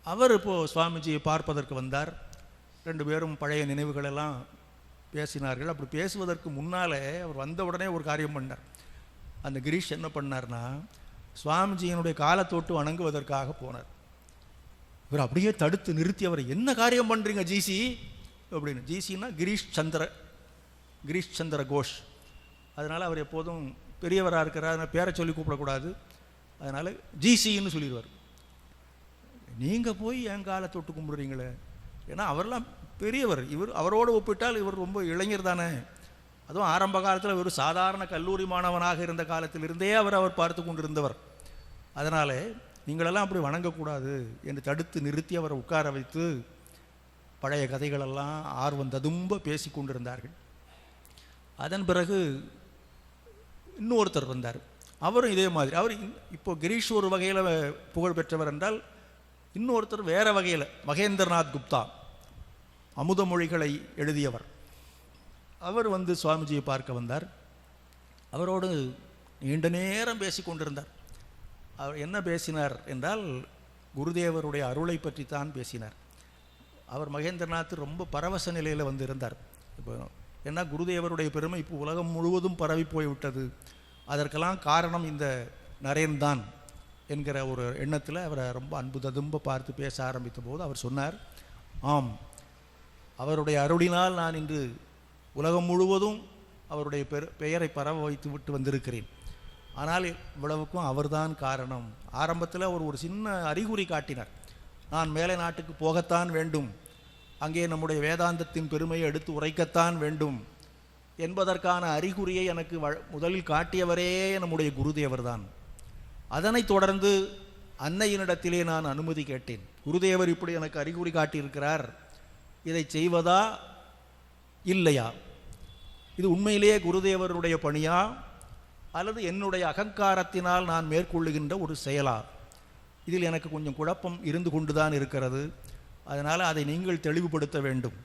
அவர் இப்போது சுவாமிஜியை பார்ப்பதற்கு வந்தார். 2 பேரும் பழைய நினைவுகளெல்லாம் பேசினார்கள். அப்படி பேசுவதற்கு முன்னாலே அவர் வந்த உடனே ஒரு காரியம் பண்ணார். அந்த கிரீஷ் என்ன பண்ணார்னா, சுவாமிஜியினுடைய காலத்தொட்டு வணங்குவதற்காக போனார். இவர் அப்படியே தடுத்து நிறுத்தி அவரை, என்ன காரியம் பண்ணுறீங்க ஜிசி அப்படின்னு. ஜிசின்னா கிரீஷ் சந்திர கோஷ். அதனால் அவர் எப்போதும் பெரியவராக இருக்கிறார், அதனால் பேரை சொல்லி கூப்பிடக்கூடாது, அதனால் ஜிசின்னு சொல்லிடுவார். நீங்கள் போய் என் காலை தொட்டு கும்பிடுறீங்களே, ஏன்னா அவரெல்லாம் பெரியவர், இவர் அவரோடு ஒப்பிட்டால் இவர் ரொம்ப இளைஞர் தானே. அதுவும் ஆரம்ப காலத்தில் ஒரு சாதாரண கல்லூரி மாணவனாக இருந்த காலத்திலிருந்தே அவர் பார்த்து கொண்டிருந்தவர். அதனால் நீங்களெல்லாம் அப்படி வணங்கக்கூடாது என்று தடுத்து நிறுத்தி அவரை உட்கார வைத்து பழைய கதைகளெல்லாம் ஆர்வம் ததும்ப பேசி கொண்டிருந்தார்கள். அதன் பிறகு இன்னொருத்தர் வந்தார். அவரும் இதே மாதிரி. அவர் இப்போ கிரீஷ் ஒரு வகையில் புகழ் பெற்றவர் என்றால், இன்னொருத்தர் வேறு வகையில் மகேந்திரநாத் குப்தா, அமுத மொழிகளை எழுதியவர். அவர் வந்து சுவாமிஜியை பார்க்க வந்தார். அவரோடு நீண்ட நேரம் பேசி கொண்டிருந்தார். அவர் என்ன பேசினார் என்றால், குருதேவருடைய அருளை பற்றி தான் பேசினார். அவர் மகேந்திரநாத் ரொம்ப பரவச நிலையில் வந்து இருந்தார். இப்போ ஏன்னா குருதேவருடைய பெருமை இப்போ உலகம் முழுவதும் பரவி போய்விட்டது. அதற்கெல்லாம் காரணம் இந்த நரேன் தான் என்கிற ஒரு எண்ணத்தில் அவரை ரொம்ப அன்பு ததும்ப பார்த்து பேச ஆரம்பித்த போது அவர் சொன்னார், ஆம், அவருடைய அருளினால் நான் இன்று உலகம் முழுவதும் அவருடைய பெயரை பரவ வைத்து விட்டு வந்திருக்கிறேன். ஆனால் இவ்வளவுக்கும் அவர்தான் காரணம். ஆரம்பத்தில் அவர் ஒரு சின்ன அறிகுறி காட்டினார். நான் மேலை நாட்டுக்கு போகத்தான் வேண்டும், அங்கே நம்முடைய வேதாந்தத்தின் பெருமையை எடுத்து உரைக்கத்தான் வேண்டும் என்பதற்கான அறிகுறியை எனக்கு முதலில் காட்டியவரே நம்முடைய குருதேவர் தான். அதனைத் தொடர்ந்து அன்னையினிடத்திலே நான் அனுமதி கேட்டேன். குருதேவர் இப்படி எனக்கு அறிகுறி காட்டியிருக்கிறார், இதை செய்வதா இல்லையா? இது உண்மையிலேயே குருதேவருடைய பணியா அல்லது என்னுடைய அகங்காரத்தினால் நான் மேற்கொள்ளுகின்ற ஒரு செயலா? இதில் எனக்கு கொஞ்சம் குழப்பம் இருந்து கொண்டுதான் இருக்கிறது. அதனால் அதை நீங்கள் தெளிவுபடுத்த வேண்டும்,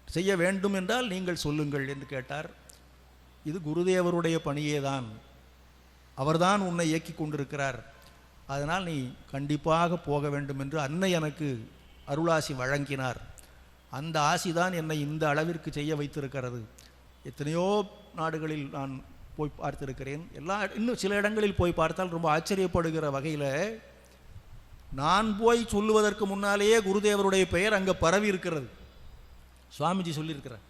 செய்ய வேண்டும் என்றால் நீங்கள் சொல்லுங்கள் என்று கேட்டார். இது குருதேவருடைய பணியே தான், அவர்தான் உன்னை இயக்கி கொண்டிருக்கிறார், அதனால் நீ கண்டிப்பாக போக வேண்டும் என்று அன்னை எனக்கு அருளாசி வழங்கினார். அந்த ஆசி தான் என்னை இந்த அளவிற்கு செய்ய வைத்திருக்கிறது. எத்தனையோ நாடுகளில் நான் போய் பார்த்திருக்கிறேன். இன்னும் சில இடங்களில் போய் பார்த்தால் ரொம்ப ஆச்சரியப்படுகிற வகையில் நான் போய் சொல்லுவதற்கு முன்னாலேயே குருதேவருடைய பெயர் அங்கே பரவி இருக்கிறது. சுவாமிஜி சொல்லியிருக்கிறார்,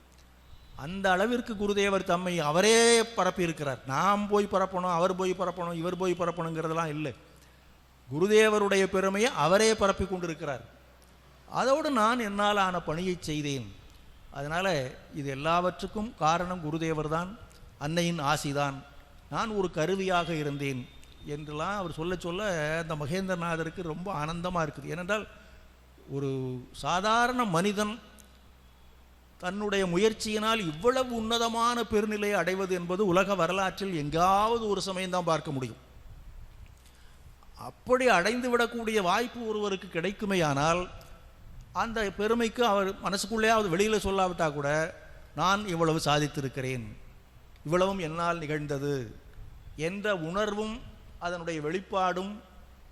அந்த அளவிற்கு குருதேவர் தம்மை அவரே பரப்பி இருக்கிறார். நாம் போய் பரப்பணும், அவர் போய் பரப்பணும், இவர் போய் பரப்பணுங்கிறதெல்லாம் இல்லை. குருதேவருடைய பெருமையை அவரே பரப்பி கொண்டிருக்கிறார். அதோடு நான் என்னால் ஆன பணியை செய்தேன். அதனால் இது எல்லாவற்றுக்கும் காரணம் குருதேவர் தான், அன்னையின் ஆசிதான். நான் ஒரு கருவியாக இருந்தேன் என்றெல்லாம் அவர் சொல்ல சொல்ல அந்த மகேந்திரநாதருக்கு ரொம்ப ஆனந்தமாக இருக்குது. ஏனென்றால் ஒரு சாதாரண மனிதன் தன்னுடைய முயற்சியினால் இவ்வளவு உன்னதமான பெருநிலையை அடைவது என்பது உலக வரலாற்றில் எங்காவது ஒரு சமயம்தான் பார்க்க முடியும். அப்படி அடைந்து விடக்கூடிய வாய்ப்பு ஒருவருக்கு கிடைக்குமேயானால் அந்த பெருமைக்கு அவர் மனசுக்குள்ளே வெளியில் சொல்லாவிட்டால் கூட நான் இவ்வளவு சாதித்திருக்கிறேன், இவ்வளவும் என்னால் நிகழ்ந்தது என்ற உணர்வும் அதனுடைய வெளிப்பாடும்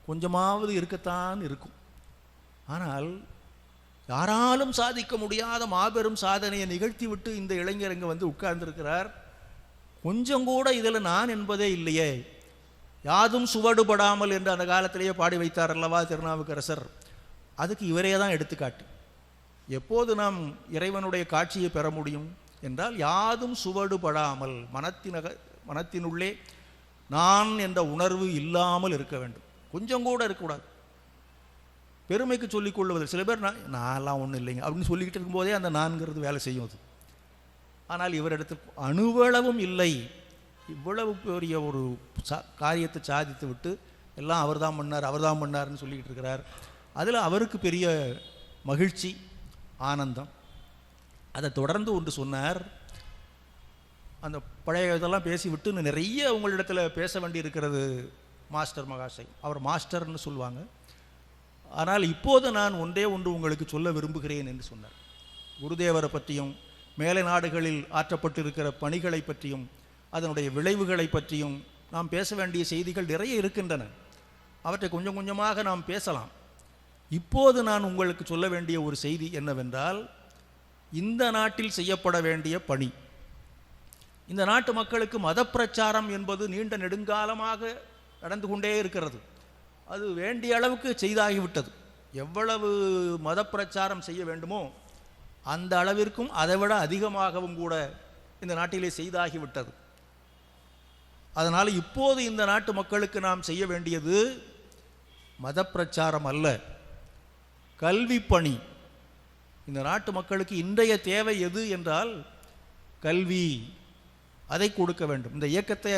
கொஞ்சமாவது இருக்கத்தான் இருக்கும். ஆனால் யாராலும் சாதிக்க முடியாத மாபெரும் சாதனையை நிகழ்த்திவிட்டு இந்த இளைஞர் இங்கே வந்து உட்கார்ந்திருக்கிறார். கொஞ்சம் கூட இதில் நான் என்பதே இல்லையே, யாதும் சுவடுபடாமல் என்று அந்த காலத்திலேயே பாடி வைத்தார் அல்லவா திருநாவுக்கரசர். அதுக்கு இவரே தான் எடுத்துக்காட்டு. எப்போது நாம் இறைவனுடைய காட்சியை பெற முடியும் என்றால் யாதும் சுவடுபடாமல் மனத்தினுள்ளே நான் என்ற உணர்வு இல்லாமல் இருக்க வேண்டும். கொஞ்சம் கூட இருக்கக்கூடாது. பெருமைக்கு சொல்லிக் கொள்வது, சில பேர் நான்லாம் ஒன்றும் இல்லைங்க அப்படின்னு சொல்லிக்கிட்டு இருக்கும்போதே அந்த நான்கிறது வேலை செய்யும் அது. ஆனால் இவரிடத்தில் அணுவளவும் இல்லை. இவ்வளவு பெரிய ஒரு காரியத்தை சாதித்து விட்டு எல்லாம் அவர் தான் பண்ணார், அவர் தான் பண்ணார்னு சொல்லிக்கிட்டு இருக்கிறார். அதில் அவருக்கு பெரிய மகிழ்ச்சி, ஆனந்தம். அதை தொடர்ந்து ஒன்று சொன்னார். அந்த பழைய இதெல்லாம் பேசிவிட்டு நிறைய உங்களிடத்தில் பேச வேண்டி இருக்கிறது மாஸ்டர் மகாசை. அவர் மாஸ்டர்னு சொல்லுவாங்க. ஆனால் இப்போது நான் ஒன்றே ஒன்று உங்களுக்கு சொல்ல விரும்புகிறேன் என்று சொன்னார். குருதேவரை பற்றியும் மேலை நாடுகளில் ஆற்றப்பட்டிருக்கிற பணிகளை பற்றியும் அதனுடைய விளைவுகளை பற்றியும் நாம் பேச வேண்டிய செய்திகள் நிறைய இருக்கின்றன. அவற்றை கொஞ்சம் கொஞ்சமாக நாம் பேசலாம். இப்போது நான் உங்களுக்கு சொல்ல வேண்டிய ஒரு செய்தி என்னவென்றால், இந்த நாட்டில் செய்யப்பட வேண்டிய பணி, இந்த நாட்டு மக்களுக்கு மத பிரச்சாரம் என்பது நீண்ட நெடுங்காலமாக நடந்து கொண்டே இருக்கிறது. அது வேண்டிய அளவுக்கு செய்தாகிவிட்டது. எவ்வளவு மத பிரச்சாரம் செய்ய வேண்டுமோ அந்த அளவிற்கும் அதைவிட அதிகமாகவும் கூட இந்த நாட்டிலே செய்தாகிவிட்டது. அதனால் இப்போது இந்த நாட்டு மக்களுக்கு நாம் செய்ய வேண்டியது மத பிரச்சாரம் அல்ல, கல்வி பணி. இந்த நாட்டு மக்களுக்கு இன்றைய தேவை எது என்றால் கல்வி. அதை கொடுக்க வேண்டும். இந்த இயக்கத்தை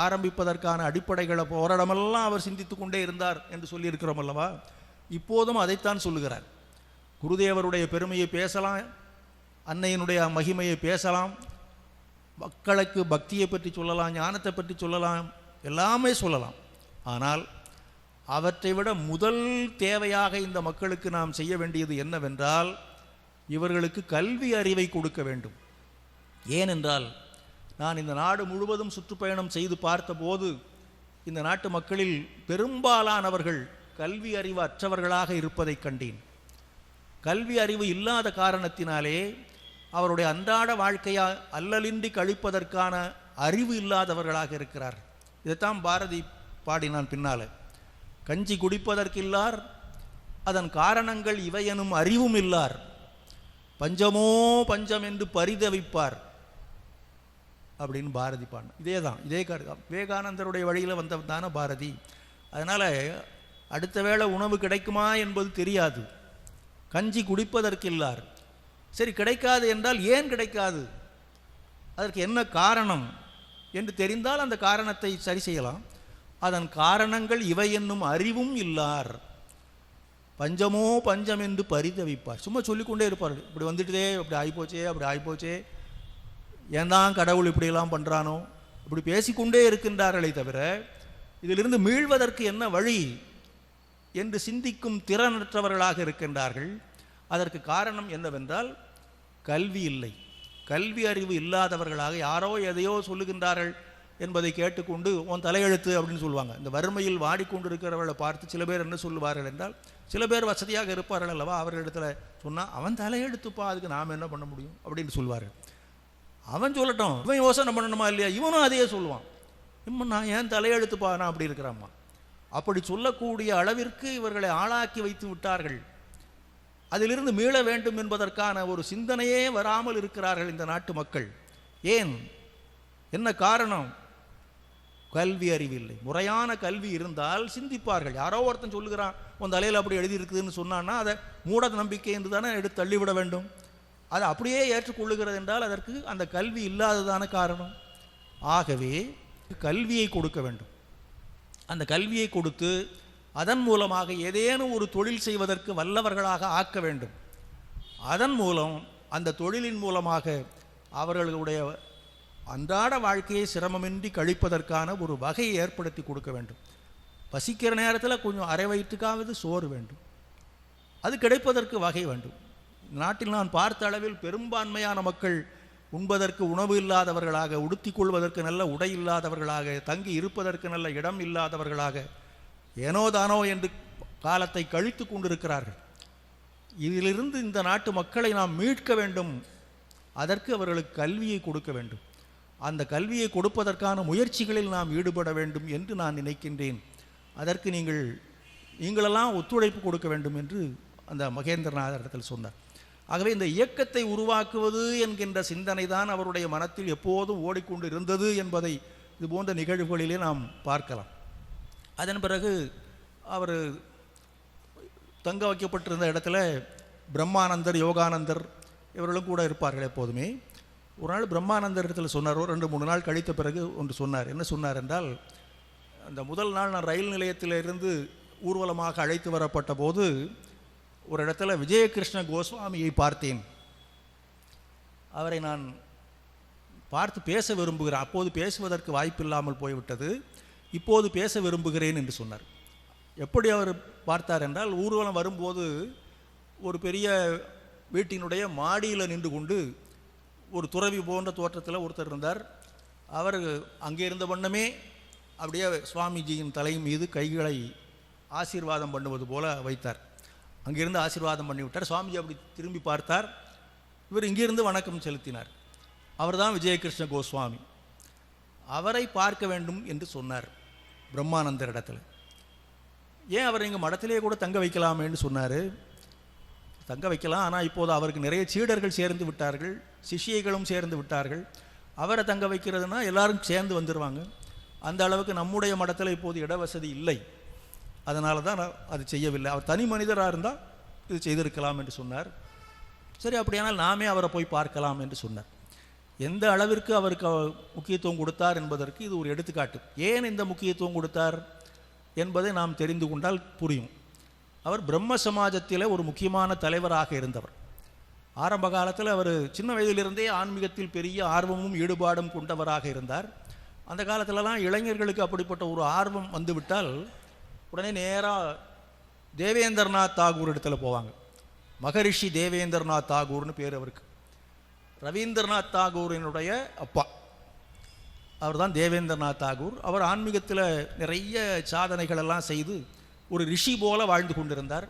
ஆரம்பிப்பதற்கான அடிப்படைகளை போராடமெல்லாம் அவர் சிந்தித்து கொண்டே இருந்தார் என்று சொல்லியிருக்கிறோம் அல்லவா. இப்போதும் அதைத்தான் சொல்லுகிறார். குருதேவருடைய பெருமையை பேசலாம், அன்னையினுடைய மகிமையை பேசலாம், மக்களுக்கு பக்தியை பற்றி சொல்லலாம், ஞானத்தை பற்றி சொல்லலாம், எல்லாமே சொல்லலாம். ஆனால் அவற்றை விட முதல் தேவையாக இந்த மக்களுக்கு நாம் செய்ய வேண்டியது என்னவென்றால், இவர்களுக்கு கல்வி அறிவை கொடுக்க வேண்டும். ஏனென்றால் நான் இந்த நாடு முழுவதும் சுற்றுப்பயணம் செய்து பார்த்தபோது இந்த நாட்டு மக்களில் பெரும்பாலானவர்கள் கல்வி அறிவு அற்றவர்களாக இருப்பதை கண்டேன். கல்வி அறிவு இல்லாத காரணத்தினாலே அவருடைய அன்றாட வாழ்க்கையை அல்லலின்றி கழிப்பதற்கான அறிவு இல்லாதவர்களாக இருக்கிறார். இதைத்தான் பாரதி பாடினான் பின்னால். கஞ்சி குடிப்பதற்கில்லார், அதன் காரணங்கள் இவையெனும் அறிவும் இல்லார், பஞ்சமோ பஞ்சம் என்று பரிதவிப்பார் அப்படின்னு பாரதி பாடினான். இதே தான், இதே விவேகானந்தருடைய வழியில் வந்தவன் தானே பாரதி. அதனால் அடுத்த வேளை உணவு கிடைக்குமா என்பது தெரியாது, கஞ்சி குடிப்பதற்கில்லார். சரி, கிடைக்காது என்றால் ஏன் கிடைக்காது, அதற்கு என்ன காரணம் என்று தெரிந்தால் அந்த காரணத்தை சரி செய்யலாம். அதன் காரணங்கள் இவை என்னும் அறிவும் இல்லார், பஞ்சமோ பஞ்சம் என்று பரிதவிப்பார். சும்மா சொல்லிக்கொண்டே இருப்பார், இப்படி வந்துட்டுதே, இப்படி ஆகிப்போச்சே, அப்படி ஆகிப்போச்சே, ஏன் தான் கடவுள் இப்படியெல்லாம் பண்ணுறானோ, இப்படி பேசிக்கொண்டே இருக்கின்றார்களே தவிர இதிலிருந்து மீள்வதற்கு என்ன வழி என்று சிந்திக்கும் திறனற்றவர்களாக இருக்கின்றார்கள். அதற்கு காரணம் என்னவென்றால் கல்வி இல்லை. கல்வி அறிவு இல்லாதவர்களாக யாரோ எதையோ சொல்லுகின்றார்கள் என்பதை கேட்டுக்கொண்டு உன் தலையெழுத்து அப்படின்னு சொல்லுவாங்க. இந்த வறுமையில் வாடிக்கொண்டு இருக்கிறவர்களை பார்த்து சில பேர் என்ன சொல்லுவார்கள் என்றால், சில பேர் வசதியாக இருப்பார்கள் அல்லவா, அவர்களிடத்தில் சொன்னால் அவன் தலையெழுத்துப்பா, அதுக்கு நாம் என்ன பண்ண முடியும் அப்படின்னு சொல்லுவார்கள். அவன் சொல்லட்டும், இவன் யோசனை பண்ணணுமா இல்லையா, இவனும் அதையே சொல்லுவான். இம்மன் நான் ஏன் தலையெழுத்துப்பா நான் அப்படி இருக்கிறாம்மா. அப்படி சொல்லக்கூடிய அளவிற்கு இவர்களை ஆளாக்கி வைத்து விட்டார்கள். அதிலிருந்து மீள வேண்டும் என்பதற்கான ஒரு சிந்தனையே வராமல் இருக்கிறார்கள் இந்த நாட்டு மக்கள். ஏன், என்ன காரணம்? கல்வி அறிவில்லை. முறையான கல்வி இருந்தால் சிந்திப்பார்கள். யாரோ ஒருத்தன் சொல்லுகிறான் உன் தலையில் அப்படி எழுதியிருக்குதுன்னு சொன்னான்னா அதை மூட நம்பிக்கை என்று தானே எடுத்து தள்ளிவிட வேண்டும். அதை அப்படியே ஏற்றுக்கொள்ளுகிறது என்றால் அதற்கு அந்த கல்வி இல்லாததான காரணம். ஆகவே கல்வியை கொடுக்க வேண்டும். அந்த கல்வியை கொடுத்து அதன் மூலமாக ஏதேனும் ஒரு தொழில் செய்வதற்கு வல்லவர்களாக ஆக்க வேண்டும். அதன் மூலம் அந்த தொழிலின் மூலமாக அவர்களுடைய அன்றாட வாழ்க்கையை சிரமமின்றி கழிப்பதற்கான ஒரு வகையை ஏற்படுத்தி கொடுக்க வேண்டும். பசிக்கிற நேரத்தில் கொஞ்சம் அரை வயிற்றுக்காவது சோறு வேண்டும், அது கிடைப்பதற்கு வகை வேண்டும். நாட்டில் நான் பார்த்த அளவில் பெரும்பான்மையான மக்கள் உண்பதற்கு உணவு இல்லாதவர்களாக, உடுத்திக் கொள்வதற்கு நல்ல உடை இல்லாதவர்களாக, தங்கி இருப்பதற்கு நல்ல இடம் இல்லாதவர்களாக ஏனோதானோ என்று காலத்தை கழித்து கொண்டிருக்கிறார்கள். இதிலிருந்து இந்த நாட்டு மக்களை நாம் மீட்க வேண்டும். அதற்கு அவர்களுக்கு கல்வியை கொடுக்க வேண்டும். அந்த கல்வியை கொடுப்பதற்கான முயற்சிகளில் நாம் ஈடுபட வேண்டும் என்று நான் நினைக்கின்றேன். அதற்கு நீங்களெல்லாம் ஒத்துழைப்பு கொடுக்க வேண்டும் என்று அந்த மகேந்திரநாத் இடத்தில் சொன்னார். ஆகவே இந்த இயக்கத்தை உருவாக்குவது என்கின்ற சிந்தனை தான் அவருடைய மனத்தில் எப்போதும் ஓடிக்கொண்டு இருந்தது என்பதை இது போன்ற நிகழ்வுகளிலே நாம் பார்க்கலாம். அதன் பிறகு அவர் தங்க வைக்கப்பட்டிருந்த இடத்துல பிரம்மானந்தர், யோகானந்தர் இவர்களும் கூட இருப்பார்கள் எப்போதுமே. ஒரு நாள் பிரம்மானந்தர் இடத்துல சொன்னார், 2-3 நாள் கழித்த பிறகு ஒன்று சொன்னார். என்ன சொன்னார் என்றால், அந்த முதல் நாள் நான் ரயில் நிலையத்திலிருந்து ஊர்வலமாக அழைத்து வரப்பட்ட போது ஒரு இடத்துல விஜயகிருஷ்ண கோஸ்வாமியை பார்த்தேன். அவரை நான் பார்த்து பேச விரும்புகிறேன். அப்போது பேசுவதற்கு வாய்ப்பில்லாமல் போய்விட்டது, இப்போது பேச விரும்புகிறேன் என்று சொன்னார். எப்படி அவர் பார்த்தார் என்றால், ஊர்வலம் வரும்போது ஒரு பெரிய வீட்டினுடைய மாடியில் நின்று கொண்டு ஒரு துறவி போன்ற தோற்றத்தில் ஒருத்தர் இருந்தார். அவர் அங்கே இருந்த வண்ணமே அப்படியே சுவாமிஜியின் தலை மீது கைகளை ஆசீர்வாதம் பண்ணுவது போல வைத்தார். அங்கிருந்து ஆசீர்வாதம் பண்ணிவிட்டார். சுவாமிஜி அப்படி திரும்பி பார்த்தார். இவர் இங்கிருந்து வணக்கம் செலுத்தினார். அவர் தான் விஜயகிருஷ்ண கோஸ்வாமி. அவரை பார்க்க வேண்டும் என்று சொன்னார் பிரம்மானந்தர் இடத்துல. ஏன் அவர் இங்கே மடத்திலே கூட தங்க வைக்கலாமேன்னு சொன்னார். தங்க வைக்கலாம், ஆனால் இப்போது அவருக்கு நிறைய சீடர்கள் சேர்ந்து விட்டார்கள், சிஷ்யைகளும் சேர்ந்து விட்டார்கள். அவரை தங்க வைக்கிறதுனா எல்லாரும் சேர்ந்து வந்துடுவாங்க. அந்த அளவுக்கு நம்முடைய மடத்தில் இப்போது இட வசதி இல்லை. அதனால தான் அது செய்யவில்லை. அவர் தனி மனிதராக இருந்தால் இது செய்திருக்கலாம் என்று சொன்னார். சரி, அப்படியானால் நாமே அவரை போய் பார்க்கலாம் என்று சொன்னார். எந்த அளவிற்கு அவருக்கு முக்கியத்துவம் கொடுத்தார் என்பதற்கு இது ஒரு எடுத்துக்காட்டு. ஏன் இந்த முக்கியத்துவம் கொடுத்தார் என்பதை நாம் தெரிந்து கொண்டால் புரியும். அவர் பிரம்ம சமாஜத்தில் ஒரு முக்கியமான தலைவராக இருந்தவர். ஆரம்ப காலத்தில் அவர் சின்ன வயதிலிருந்தே ஆன்மீகத்தில் பெரிய ஆர்வமும் ஈடுபாடும் கொண்டவராக இருந்தார். அந்த காலத்திலலாம் இளைஞர்களுக்கு அப்படிப்பட்ட ஒரு ஆர்வம் வந்துவிட்டால் உடனே நேராக தேவேந்திரநாத் தாகூர் இடத்துல போவாங்க. மகரிஷி தேவேந்திரநாத் தாகூர்னு பேர் அவருக்கு. ரவீந்திரநாத் தாகூரினுடைய அப்பா அவர் தான் தேவேந்திரநாத் தாகூர். அவர் ஆன்மீகத்தில் நிறைய சாதனைகளெல்லாம் செய்து ஒரு ரிஷி போல வாழ்ந்து கொண்டிருந்தார்.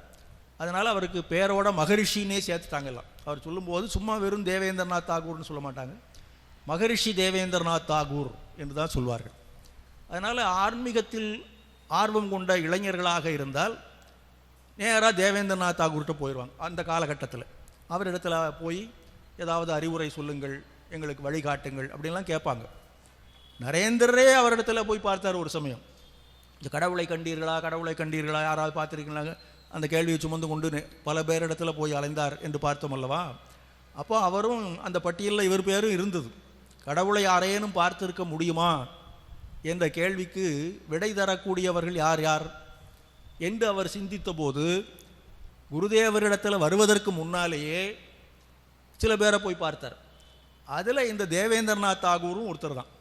அதனால் அவருக்கு பேரோட மகரிஷின்னே சேர்த்துட்டாங்கலாம். அவர் சொல்லும்போது சும்மா வெறும் தேவேந்திரநாத் தாகூர்னு சொல்ல மாட்டாங்க, மகரிஷி தேவேந்திரநாத் தாகூர் என்று தான் சொல்வார்கள். அதனால் ஆன்மீகத்தில் ஆர்வம் கொண்ட இளைஞர்களாக இருந்தால் நேராக தேவேந்திரநாத் தாகூர்கிட்ட போயிடுவாங்க. அந்த காலகட்டத்தில் அவரிடத்துல போய் ஏதாவது அறிவுரை சொல்லுங்கள், எங்களுக்கு வழிகாட்டுங்கள் அப்படின்லாம் கேட்பாங்க. நரேந்திரரே அவரிடத்துல போய் பார்த்தார் ஒரு சமயம். இந்த கடவுளை கண்டீர்களா, கடவுளை கண்டீர்களா, யாராவது பார்த்துருக்கீங்களாங்க, அந்த கேள்வியை சுமந்து கொண்டு பல பேரிடத்துல போய் அலைந்தார் என்று பார்த்தோம் அல்லவா. அப்போ அவரும் அந்த பட்டியலில் இவர் பேரும் இருந்தது. கடவுளை யாரேனும் பார்த்திருக்க முடியுமா என்ற கேள்விக்கு விடை தரக்கூடியவர்கள் யார் யார் என்று அவர் சிந்தித்த போது குருதேவரிடத்தில் வருவதற்கு முன்னாலேயே சில பேரை போய் பார்த்தார். அதில் இந்த தேவேந்திரநாத் தாகூரும் ஒருத்தர் தான்.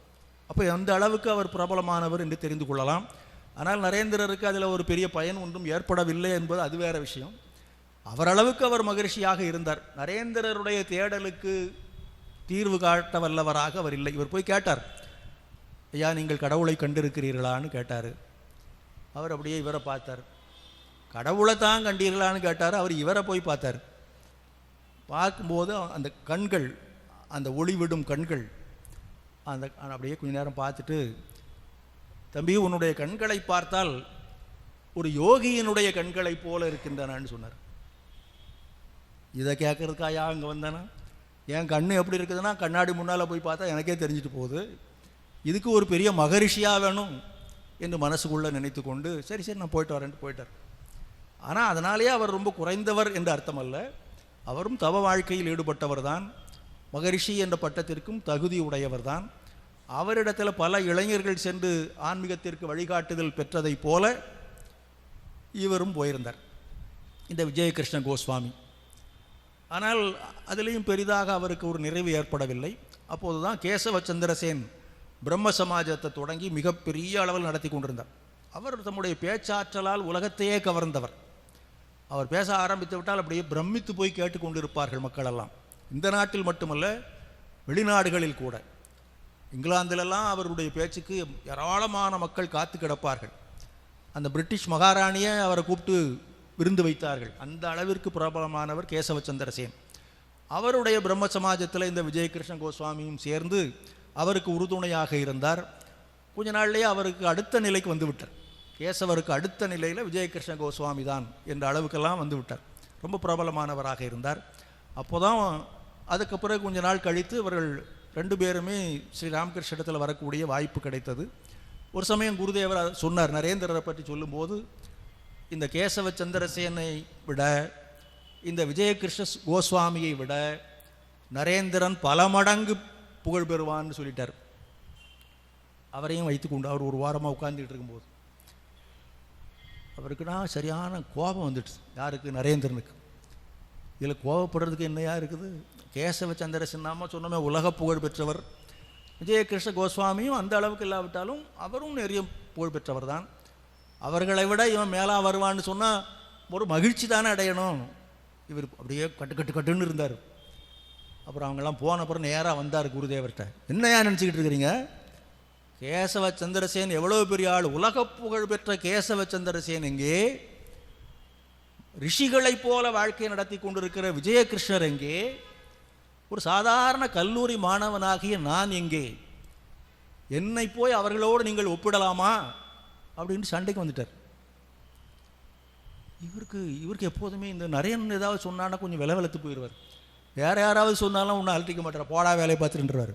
அப்போ எந்த அளவுக்கு அவர் பிரபலமானவர் என்று தெரிந்து கொள்ளலாம். ஆனால் நரேந்திரருக்கு அதில் ஒரு பெரிய பயன் ஒன்றும் ஏற்படவில்லை என்பது அது வேறு விஷயம். அவரளவுக்கு அவர் மகிழ்ச்சியாக இருந்தார். நரேந்திரருடைய தேடலுக்கு தீர்வு காட்ட வல்லவராக அவர் இல்லை. இவர் போய் கேட்டார், ஐயா நீங்கள் கடவுளை கண்டிருக்கிறீர்களான்னு கேட்டார். அவர் அப்படியே இவரை பார்த்தார். கடவுளை தான் கண்டீர்களான்னு கேட்டார். அவர் இவரை போய் பார்த்தார். பார்க்கும்போது அந்த கண்கள், அந்த ஒளிவிடும் கண்கள், அந்த அப்படியே கொஞ்ச நேரம் பார்த்துட்டு, தம்பி உன்னுடைய கண்களை பார்த்தால் ஒரு யோகியினுடைய கண்களை போல இருக்கின்றனான்னு சொன்னார். இதை கேட்கறதுக்காயா அங்கே வந்தேன்னா, என் கண்ணு எப்படி இருக்குதுன்னா கண்ணாடி முன்னால் போய் பார்த்தா எனக்கே தெரிஞ்சுட்டு போகுது, இதுக்கு ஒரு பெரிய மகரிஷியாக வேணும் என்று மனசுக்குள்ளே நினைத்து கொண்டு சரி சரி நான் போயிட்டு வரேன்ட்டு போயிட்டார். ஆனால் அதனாலேயே அவர் ரொம்ப குறைந்தவர் என்று அர்த்தம் அல்ல. அவரும் தவ வாழ்க்கையில் ஈடுபட்டவர் தான், மகரிஷி என்ற பட்டத்திற்கும் தகுதி உடையவர் தான். அவரிடத்தில் பல இளைஞர்கள் சென்று ஆன்மீகத்திற்கு வழிகாட்டுதல் பெற்றதைப் போல இவரும் போயிருந்தார், இந்த விஜயகிருஷ்ண கோஸ்வாமி. ஆனால் அதிலையும் பெரிதாக அவருக்கு ஒரு நிறைவு ஏற்படவில்லை. அப்போது தான் கேசவ சந்திரசேன் பிரம்ம சமாஜத்தை தொடங்கி மிகப்பெரிய அளவில் நடத்தி கொண்டிருந்தார். அவர் தம்முடைய பேச்சாற்றலால் உலகத்தையே கவர்ந்தவர். அவர் பேச ஆரம்பித்து விட்டால் அப்படியே பிரமித்து போய் கேட்டுக்கொண்டிருப்பார்கள் மக்களெல்லாம். இந்த நாட்டில் மட்டுமல்ல, வெளிநாடுகளில் கூட. இங்கிலாந்திலெல்லாம் அவருடைய பேச்சுக்கு ஏராளமான மக்கள் காத்து கிடப்பார்கள். அந்த பிரிட்டிஷ் மகாராணியை அவரை கூப்பிட்டு விருந்து வைத்தார்கள். அந்த அளவிற்கு பிரபலமானவர் கேசவ சந்திரசேன். அவருடைய பிரம்ம சமாஜத்தில் இந்த விஜயகிருஷ்ண கோஸ்வாமியும் சேர்ந்து அவருக்கு உறுதுணையாக இருந்தார். கொஞ்ச நாள்லேயே அவருக்கு அடுத்த நிலைக்கு வந்து விட்டார். கேசவருக்கு அடுத்த நிலையில் விஜயகிருஷ்ண கோஸ்வாமி தான் என்ற அளவுக்கெல்லாம் வந்து விட்டார். ரொம்ப பிரபலமானவராக இருந்தார். அப்போ தான் அதுக்கு பிறகு கொஞ்ச நாள் கழித்து இவர்கள் ரெண்டு பேருமே ஸ்ரீ ராமகிருஷ்ண இடத்துல வரக்கூடிய வாய்ப்பு கிடைத்தது. ஒரு சமயம் குருதேவர் சொன்னார், நரேந்திரரை பற்றி சொல்லும்போது, இந்த கேசவ சந்திரசேனை விட இந்த விஜயகிருஷ்ண கோஸ்வாமியை விட நரேந்திரன் பல மடங்கு புகழ் பெறுவான்னு சொல்லிட்டார். அவரையும் வைத்துக்கொண்டு அவர் ஒரு வாரமாக உட்கார்ந்துட்டு இருக்கும்போது அவருக்குன்னா சரியான கோபம் வந்துடுச்சு. யாருக்கு? நரேந்திரனுக்கு. இதில் கோபப்படுறதுக்கு என்னையா இருக்குது? கேசவ சந்திரசேன் நாம சொன்னோமே உலக புகழ் பெற்றவர். விஜயகிருஷ்ண கோஸ்வாமியும் அந்த அளவுக்கு இல்லாவிட்டாலும் அவரும் நிறைய புகழ் பெற்றவர் தான். அவர்களை விட இவன் மேலா வருவான்னு சொன்னால் ஒரு மகிழ்ச்சி தானே அடையணும். இவர் அப்படியே கட்டுன்னு இருந்தார். அப்புறம் அவங்கெல்லாம் போன அப்புறம் நேராக வந்தார் குருதேவர்கிட்ட. என்னையா நினச்சிக்கிட்டு இருக்கிறீங்க? கேசவ சந்திரசேன் எவ்வளோ பெரிய ஆள், உலக புகழ் பெற்ற கேசவ சந்திரசேன் எங்கே? ரிஷிகளைப் போல வாழ்க்கையை நடத்தி கொண்டிருக்கிற விஜயகிருஷ்ணர் எங்கே? ஒரு சாதாரண கல்லூரி மாணவனாகிய நான் எங்கே? என்னை போய் அவர்களோடு நீங்கள் ஒப்பிடலாமா அப்படின்னு சண்டைக்கு வந்துட்டார். இவருக்கு எப்போதுமே இந்த நரேன் ஏதாவது சொன்னான்னா கொஞ்சம் வெளத்து போயிடுவார். வேறு யாராவது சொன்னாலும் ஒன்றும் அழட்டிக்க மாட்டார், போடா வேலையை பார்த்துட்டுருவார்.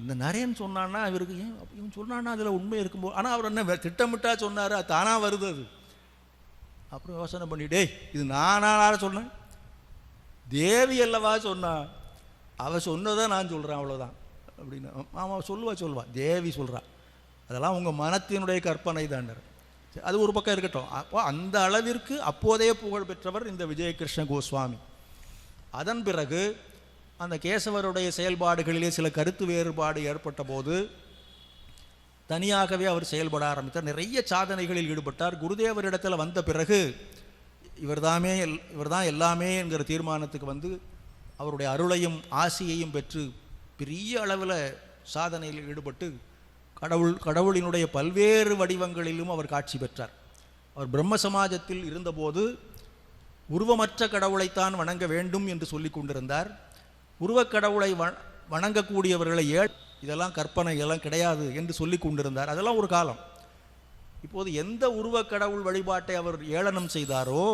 இந்த நரேன் சொன்னான்னா இவருக்கு ஏன் இவன் சொன்னான்னா அதில் உண்மை இருக்கும்போது, ஆனால் அவர் என்ன திட்டமிட்டா சொன்னார், அது தானாக வருது. அது அப்புறம் யோசனை பண்ணிட்டே, இது நானா சொன்னேன்? தேவி அல்லவா சொன்னா, அவள் சொன்னதை நான் சொல்கிறேன் அவ்வளோதான் அப்படின்னு. ஆமாம் சொல்லுவா தேவி சொல்கிறா, அதெல்லாம் உங்கள் மனத்தினுடைய கற்பனை தான்டார். அது ஒரு பக்கம் இருக்கட்டும். அப்போ அந்த அளவிற்கு அப்போதே புகழ் பெற்றவர் இந்த விஜயகிருஷ்ண கோஸ்வாமி. அதன் பிறகு அந்த கேசவருடைய செயல்பாடுகளிலே சில கருத்து வேறுபாடு ஏற்பட்ட போது தனியாகவே அவர் செயல்பட ஆரம்பித்தார். நிறைய சாதனைகளில் ஈடுபட்டார். குருதேவரிடத்தில் வந்த பிறகு இவர் தான் எல்லாமே என்கிற தீர்மானத்துக்கு வந்து அவருடைய அருளையும் ஆசியையும் பெற்று பெரிய அளவில் சாதனையில் ஈடுபட்டு கடவுளினுடைய பல்வேறு வடிவங்களிலும் அவர் காட்சி பெற்றார். அவர் பிரம்ம சமாஜத்தில் இருந்தபோது உருவமற்ற கடவுளைத்தான் வணங்க வேண்டும் என்று சொல்லி கொண்டிருந்தார். உருவக்கடவுளை வணங்கக்கூடியவர்களை இதெல்லாம் கற்பனை, இதெல்லாம் கிடையாது என்று சொல்லி கொண்டிருந்தார். அதெல்லாம் ஒரு காலம். இப்போது எந்த உருவக்கடவுள் வழிபாட்டை அவர் ஏளனம் செய்தாரோ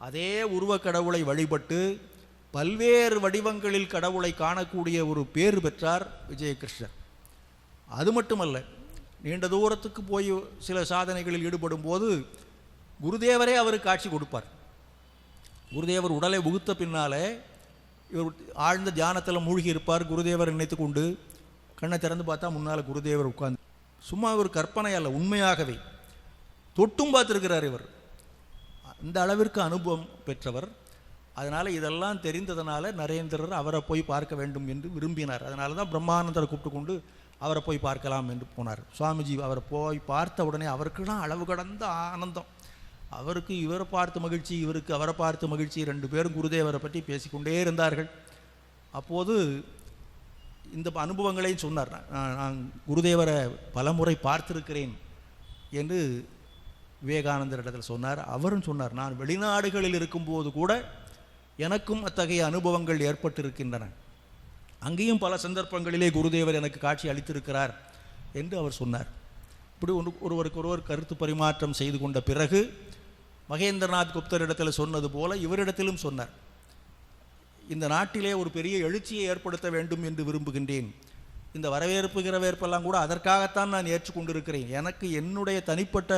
அதே உருவக்கடவுளை வழிபட்டு பல்வேறு வடிவங்களில் கடவுளை காணக்கூடிய ஒரு பேர் பெற்றார் விஜயகிருஷ்ணர். அது மட்டுமல்ல, நீண்ட தூரத்துக்கு போய் சில சாதனைகளில் ஈடுபடும் போது குருதேவரே அவருக்கு காட்சி கொடுப்பார். குருதேவர் உடலை உகுத்த பின்னாலே இவர் ஆழ்ந்த தியானத்தில் மூழ்கி இருப்பார். குருதேவர் நினைத்து கொண்டு கண்ணை திறந்து பார்த்தா முன்னால் குருதேவர் உட்கார்ந்து, சும்மா ஒரு கற்பனை அல்ல, உண்மையாகவே தொட்டும் பார்த்துருக்கிறார் இவர். அந்த அளவிற்கு அனுபவம் பெற்றவர். அதனால் இதெல்லாம் தெரிந்ததுனால நரேந்திரர் அவரை போய் பார்க்க வேண்டும் என்று விரும்பினார். அதனால தான் பிரம்மானந்தரை கூப்பிட்டு கொண்டு அவரை போய் பார்க்கலாம் என்று போனார். சுவாமிஜி அவரை போய் பார்த்த உடனே அவருக்குலாம் அளவு கடந்த ஆனந்தம். அவருக்கு இவரை பார்த்து மகிழ்ச்சி, இவருக்கு அவரை பார்த்து மகிழ்ச்சி. 2 பேரும் குருதேவரை பற்றி பேசிக்கொண்டே இருந்தார்கள். அப்போது இந்த அனுபவங்களையும் சொன்னார். நான் குருதேவரை பலமுறை பார்த்திருக்கிறேன் என்று விவேகானந்தரிடத்தில் சொன்னார். அவரும் சொன்னார், நான் வெளிநாடுகளில் இருக்கும்போது கூட எனக்கும் அத்தகைய அனுபவங்கள் ஏற்பட்டிருக்கின்றன. அங்கேயும் பல சந்தர்ப்பங்களிலே குருதேவர் எனக்கு காட்சி அளித்திருக்கிறார் என்று அவர் சொன்னார். இப்படி ஒருவருக்கொருவர் கருத்து பரிமாற்றம் செய்து கொண்ட பிறகு மகேந்திரநாத் குப்தரிடத்தில் சொன்னது போல இவரிடத்திலும் சொன்னார், இந்த நாட்டிலே ஒரு பெரிய எழுச்சியை ஏற்படுத்த வேண்டும் என்று விரும்புகின்றேன். இந்த வரவேற்பெல்லாம் கூட அதற்காகத்தான் நான் ஏற்றுக்கொண்டிருக்கிறேன். எனக்கு என்னுடைய தனிப்பட்ட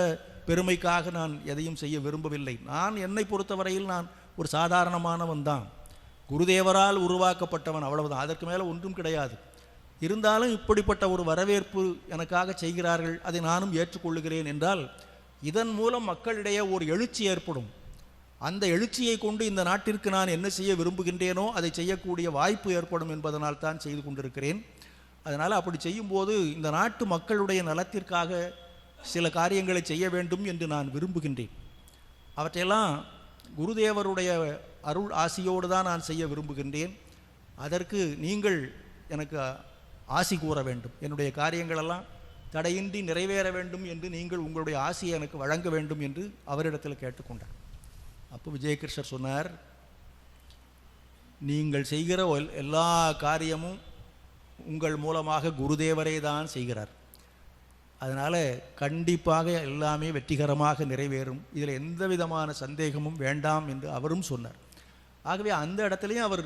பெருமைக்காக நான் எதையும் செய்ய விரும்பவில்லை. நான் என்னை பொறுத்தவரையில் நான் ஒரு சாதாரணமானவன் தான், குருதேவரால் உருவாக்கப்பட்டவன், அவ்வளவுதான். அதற்கு மேலே ஒன்றும் கிடையாது. இருந்தாலும் இப்படிப்பட்ட ஒரு வரவேற்பு எனக்காக செய்கிறார்கள், அதை நானும் ஏற்றுக்கொள்ளுகிறேன் என்றால் இதன் மூலம் மக்களிடையே ஒரு எழுச்சி ஏற்படும். அந்த எழுச்சியை கொண்டு இந்த நாட்டிற்கு நான் என்ன செய்ய விரும்புகின்றேனோ அதை செய்யக்கூடிய வாய்ப்பு ஏற்படும் என்பதனால் தான் செய்து கொண்டிருக்கிறேன். அதனால் அப்படி செய்யும்போது இந்த நாட்டு மக்களுடைய நலத்திற்காக சில காரியங்களை செய்ய வேண்டும் என்று நான் விரும்புகின்றேன். அவற்றையெல்லாம் குருதேவருடைய அருள் ஆசியோடு தான் நான் செய்ய விரும்புகின்றேன். அதற்கு நீங்கள் எனக்கு ஆசி கூற வேண்டும். என்னுடைய காரியங்களெல்லாம் தடையின்றி நிறைவேற வேண்டும் என்று நீங்கள் உங்களுடைய ஆசியை எனக்கு வழங்க வேண்டும் என்று அவரிடத்தில் கேட்டுக்கொண்டார். அப்போ விஜயகிருஷ்ணர் சொன்னார், நீங்கள் செய்கிற எல்லா காரியமும் உங்கள் மூலமாக குருதேவரே தான் செய்கிறார். அதனால் கண்டிப்பாக எல்லாமே வெற்றிகரமாக நிறைவேறும், இதில் எந்த விதமான சந்தேகமும் வேண்டாம் என்று அவரும் சொன்னார். ஆகவே அந்த இடத்துலையும் அவர்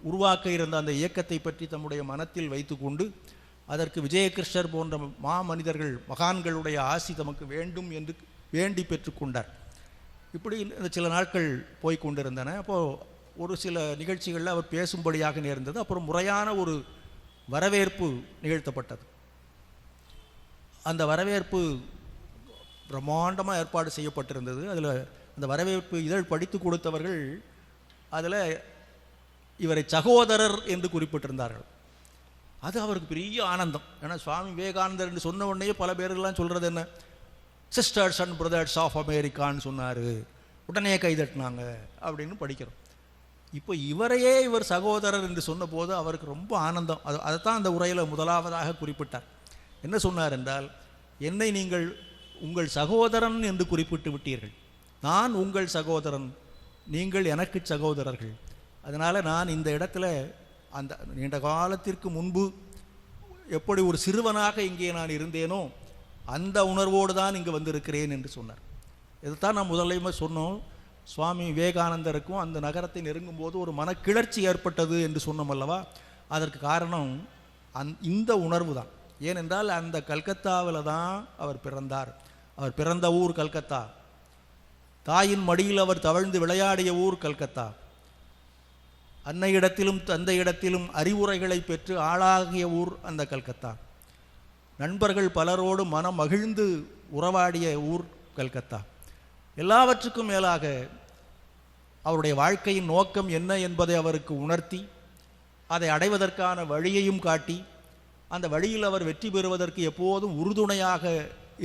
உருவாக்க இருந்த அந்த இயக்கத்தை பற்றி தம்முடைய மனத்தில் வைத்து கொண்டு அதற்கு விஜயகிருஷ்ணர் போன்ற மாமனிதர்கள் மகான்களுடைய ஆசி தமக்கு வேண்டும் என்று வேண்டி பெற்றுக்கொண்டார். இப்படி இந்த சில நாட்கள் போய்கொண்டிருந்தன. அப்போது ஒரு சில நிகழ்ச்சிகளில் அவர் பேசும்படியாக நேர்ந்தது. அப்புறம் முறையான ஒரு வரவேற்பு நிகழ்த்தப்பட்டது. அந்த வரவேற்பு பிரம்மாண்டமாக ஏற்பாடு செய்யப்பட்டிருந்தது. அதில் அந்த வரவேற்பு இதழ் படித்து கொடுத்தவர்கள் அதில் இவரை சகோதரர் என்று குறிப்பிட்டிருந்தார்கள். அது அவருக்கு பெரிய ஆனந்தம். ஏன்னா சுவாமி விவேகானந்தர் என்று சொன்ன உடனே பல பேர்கள்லாம் சொல்கிறது என்ன, சிஸ்டர்ஸ் அண்ட் பிரதர்ஸ் ஆஃப் அமெரிக்கான்னு சொன்னார், உடனே கைதட்டினாங்க அப்படின்னு படிக்கிறோம். இப்போ இவரையே இவர் சகோதரர் என்று சொன்னபோது அவருக்கு ரொம்ப ஆனந்தம். அதைத்தான் அந்த உரையில் முதலாவதாக குறிப்பிட்டார். என்ன சொன்னார் என்றால், என்னை நீங்கள் உங்கள் சகோதரன் என்று குறிப்பிட்டு விட்டீர்கள், நான் உங்கள் சகோதரன், நீங்கள் எனக்கு சகோதரர்கள். அதனால் நான் இந்த இடத்துல அந்த நீண்ட காலத்திற்கு முன்பு எப்படி ஒரு சிறுவனாக இங்கே நான் இருந்தேனோ அந்த உணர்வோடு தான் இங்கே வந்திருக்கிறேன் என்று சொன்னார். இதைத்தான் நான் முதலையுமே சொன்னோம். சுவாமி விவேகானந்தருக்கும் அந்த நகரத்தை நெருங்கும் போது ஒரு மனக்கிளர்ச்சி ஏற்பட்டது என்று சொன்னோம் அல்லவா, அதற்கு காரணம் இந்த உணர்வு தான். ஏனென்றால் அந்த கல்கத்தாவில் தான் அவர் பிறந்தார். அவர் பிறந்த ஊர் கல்கத்தா, தாயின் மடியில் அவர் தவழ்ந்து விளையாடிய ஊர் கல்கத்தா, அன்னையிடத்திலும் தந்தையிடத்திலும் அறிவுரைகளை பெற்று ஆளாகிய ஊர் அந்த கல்கத்தா, நண்பர்கள் பலரோடு மனம் மகிழ்ந்து உறவாடிய ஊர் கல்கத்தா. எல்லாவற்றுக்கும் மேலாக அவருடைய வாழ்க்கையின் நோக்கம் என்ன என்பதை அவருக்கு உணர்த்தி அதை அடைவதற்கான வழியையும் காட்டி அந்த வழியில் அவர் வெற்றி பெறுவதற்கு எப்போதும் உறுதுணையாக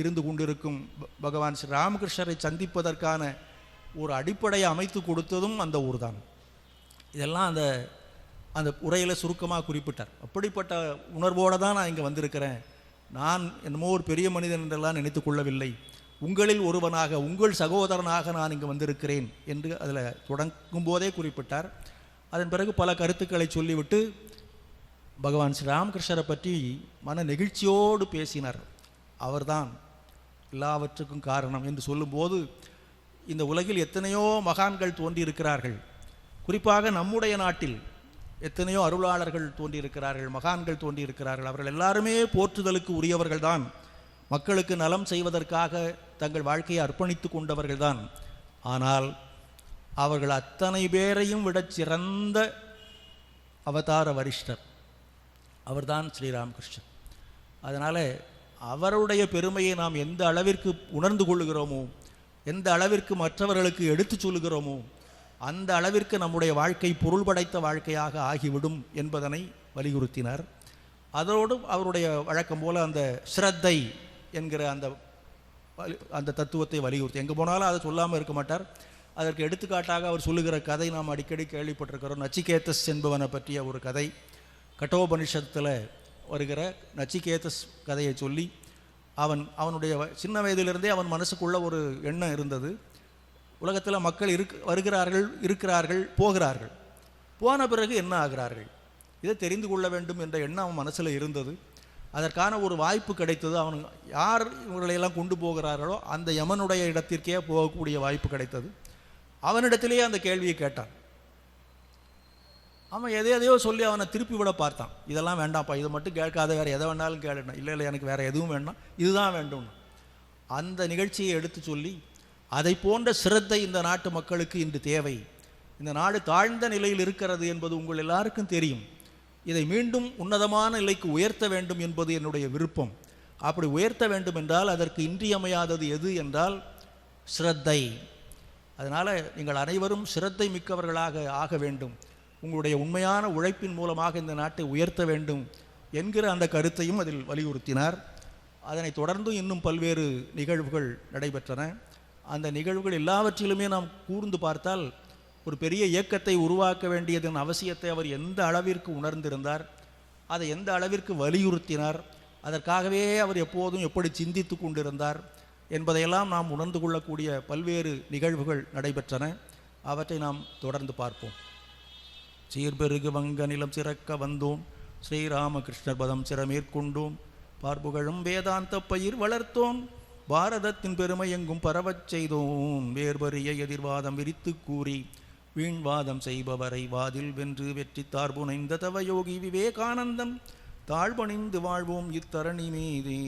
இருந்து கொண்டிருக்கும் பகவான் ஸ்ரீ ராமகிருஷ்ணரை சந்திப்பதற்கான ஒரு அடிப்படையை அமைத்து கொடுத்ததும் அந்த ஊர் தான். இதெல்லாம் அந்த உரையில் சுருக்கமாக குறிப்பிட்டார். அப்படிப்பட்ட உணர்வோடு தான் நான் இங்கே வந்திருக்கிறேன். நான் என்னமோ ஒரு பெரிய மனிதன் என்றெல்லாம் நினைத்து கொள்ளவில்லை. உங்களில் ஒருவனாக, உங்கள் சகோதரனாக நான் இங்கு வந்திருக்கிறேன் என்று அதில் தொடங்கும் போதே குறிப்பிட்டார். அதன் பிறகு பல கருத்துக்களை சொல்லிவிட்டு பகவான் ஸ்ரீ ராமகிருஷ்ணரை பற்றி மன நெகிழ்ச்சியோடு பேசினார். அவர்தான் எல்லாவற்றுக்கும் காரணம் என்று சொல்லும்போது, இந்த உலகில் எத்தனையோ மகான்கள் தோன்றியிருக்கிறார்கள். குறிப்பாக நம்முடைய நாட்டில் எத்தனையோ அருளாளர்கள் தோன்றியிருக்கிறார்கள், மகான்கள் தோன்றியிருக்கிறார்கள். அவர்கள் எல்லாருமே போற்றுதலுக்கு உரியவர்கள்தான். மக்களுக்கு நலம் செய்வதற்காக தங்கள் வாழ்க்கையை அர்ப்பணித்து கொண்டவர்கள்தான். ஆனால் அவர்கள் அத்தனை பேரையும் விட சிறந்த அவதார வரிஷ்டர் அவர்தான் ஸ்ரீராமகிருஷ்ணர். அதனால் அவருடைய பெருமையை நாம் எந்த அளவிற்கு உணர்ந்து கொள்ளுகிறோமோ, எந்த அளவிற்கு மற்றவர்களுக்கு எடுத்து சொல்லுகிறோமோ, அந்த அளவிற்கு நம்முடைய வாழ்க்கை பொருள் படைத்த வாழ்க்கையாக ஆகிவிடும் என்பதனை வலியுறுத்தினார். அதோடு அவருடைய வழக்கம் போல் அந்த ஸ்ரத்தை என்கிற அந்த தத்துவத்தை வலியுறுத்தி எங்கே போனாலும் அதை சொல்லாமல் இருக்க மாட்டார். அதற்கு எடுத்துக்காட்டாக அவர் சொல்லுகிற கதை நாம் அடிக்கடி கேள்விப்பட்டிருக்கிறோம். நச்சிகேதஸ் என்பவனை பற்றிய ஒரு கதை. கட்டோபனிஷத்தில் வருகிற நச்சிகேதஸ் கதையை சொல்லி அவனுடைய சின்ன வயதிலிருந்தே அவன் மனசுக்குள்ள ஒரு எண்ணம் இருந்தது. உலகத்தில் மக்கள் இருக்கிறார்கள் போகிறார்கள், போன பிறகு என்ன ஆகிறார்கள், இதை தெரிந்து கொள்ள வேண்டும் என்ற எண்ணம் அவன் மனசில் இருந்தது. அதற்கான ஒரு வாய்ப்பு கிடைத்தது. அவன் யார் இவர்களையெல்லாம் கொண்டு போகிறார்களோ அந்த யமனுடைய இடத்திற்கே போகக்கூடிய வாய்ப்பு கிடைத்தது. அவனிடத்திலேயே அந்த கேள்வியை கேட்டான். அவன் எதையோ சொல்லி அவனை திருப்பி விட பார்த்தான். இதெல்லாம் வேண்டாம்ப்பா, இதை மட்டும் கேட்காத, வேறு எதை வேணாலும் கேளுனா. இல்லை எனக்கு வேறு எதுவும் வேண்டாம், இதுதான் வேண்டும். அந்த நிகழ்ச்சியை எடுத்து சொல்லி, அதை போன்ற சிரத்தை இந்த நாட்டு மக்களுக்கு இன்று தேவை. இந்த நாடு தாழ்ந்த நிலையில் இருக்கிறது என்பது உங்கள் எல்லாருக்கும் தெரியும். இதை மீண்டும் உன்னதமான நிலைக்கு உயர்த்த வேண்டும் என்பது என்னுடைய விருப்பம். அப்படி உயர்த்த வேண்டும் என்றால் அதற்கு இன்றியமையாதது எது என்றால் ஸ்ரத்தை. அதனால் நீங்கள் அனைவரும் சிரத்தை மிக்கவர்களாக ஆக வேண்டும். உங்களுடைய உண்மையான உழைப்பின் மூலமாக இந்த நாட்டை உயர்த்த வேண்டும் என்கிற அந்த கருத்தையும் அதில் வலியுறுத்தினார். அதனைத் தொடர்ந்து இன்னும் பல்வேறு நிகழ்வுகள் நடைபெற்றன. அந்த நிகழ்வுகள் எல்லாவற்றிலுமே நாம் கூர்ந்து பார்த்தால் ஒரு பெரிய இயக்கத்தை உருவாக்க வேண்டியதன் அவசியத்தை அவர் எந்த அளவிற்கு உணர்ந்திருந்தார், அதை எந்த அளவிற்கு வலியுறுத்தினார், அதற்காகவே அவர் எப்போதும் எப்படி சிந்தித்து கொண்டிருந்தார் என்பதையெல்லாம் நாம் உணர்ந்து கொள்ளக்கூடிய பல்வேறு நிகழ்வுகள் நடைபெற்றன. அவற்றை நாம் தொடர்ந்து பார்ப்போம். சீர்பெருகு வங்க நிலம் சிறக்க வந்தோம், ஸ்ரீராமகிருஷ்ணர் பதம் சிறமேற்கொண்டோம், பார்ப்புகழும் வேதாந்த பயிர் வளர்த்தோம், பாரதத்தின் பெருமை எங்கும் பரவச் செய்தோம், வேர்பரிய எதிர்வாதம் விரித்து கூறி வீண்வாதம் செய்பவரை வாதில் வென்று வெற்றி தார்புனைந்த தவயோகி விவேகானந்தம் தாழ்பணிந்து வாழ்வோம் இத்தரணி மீதே.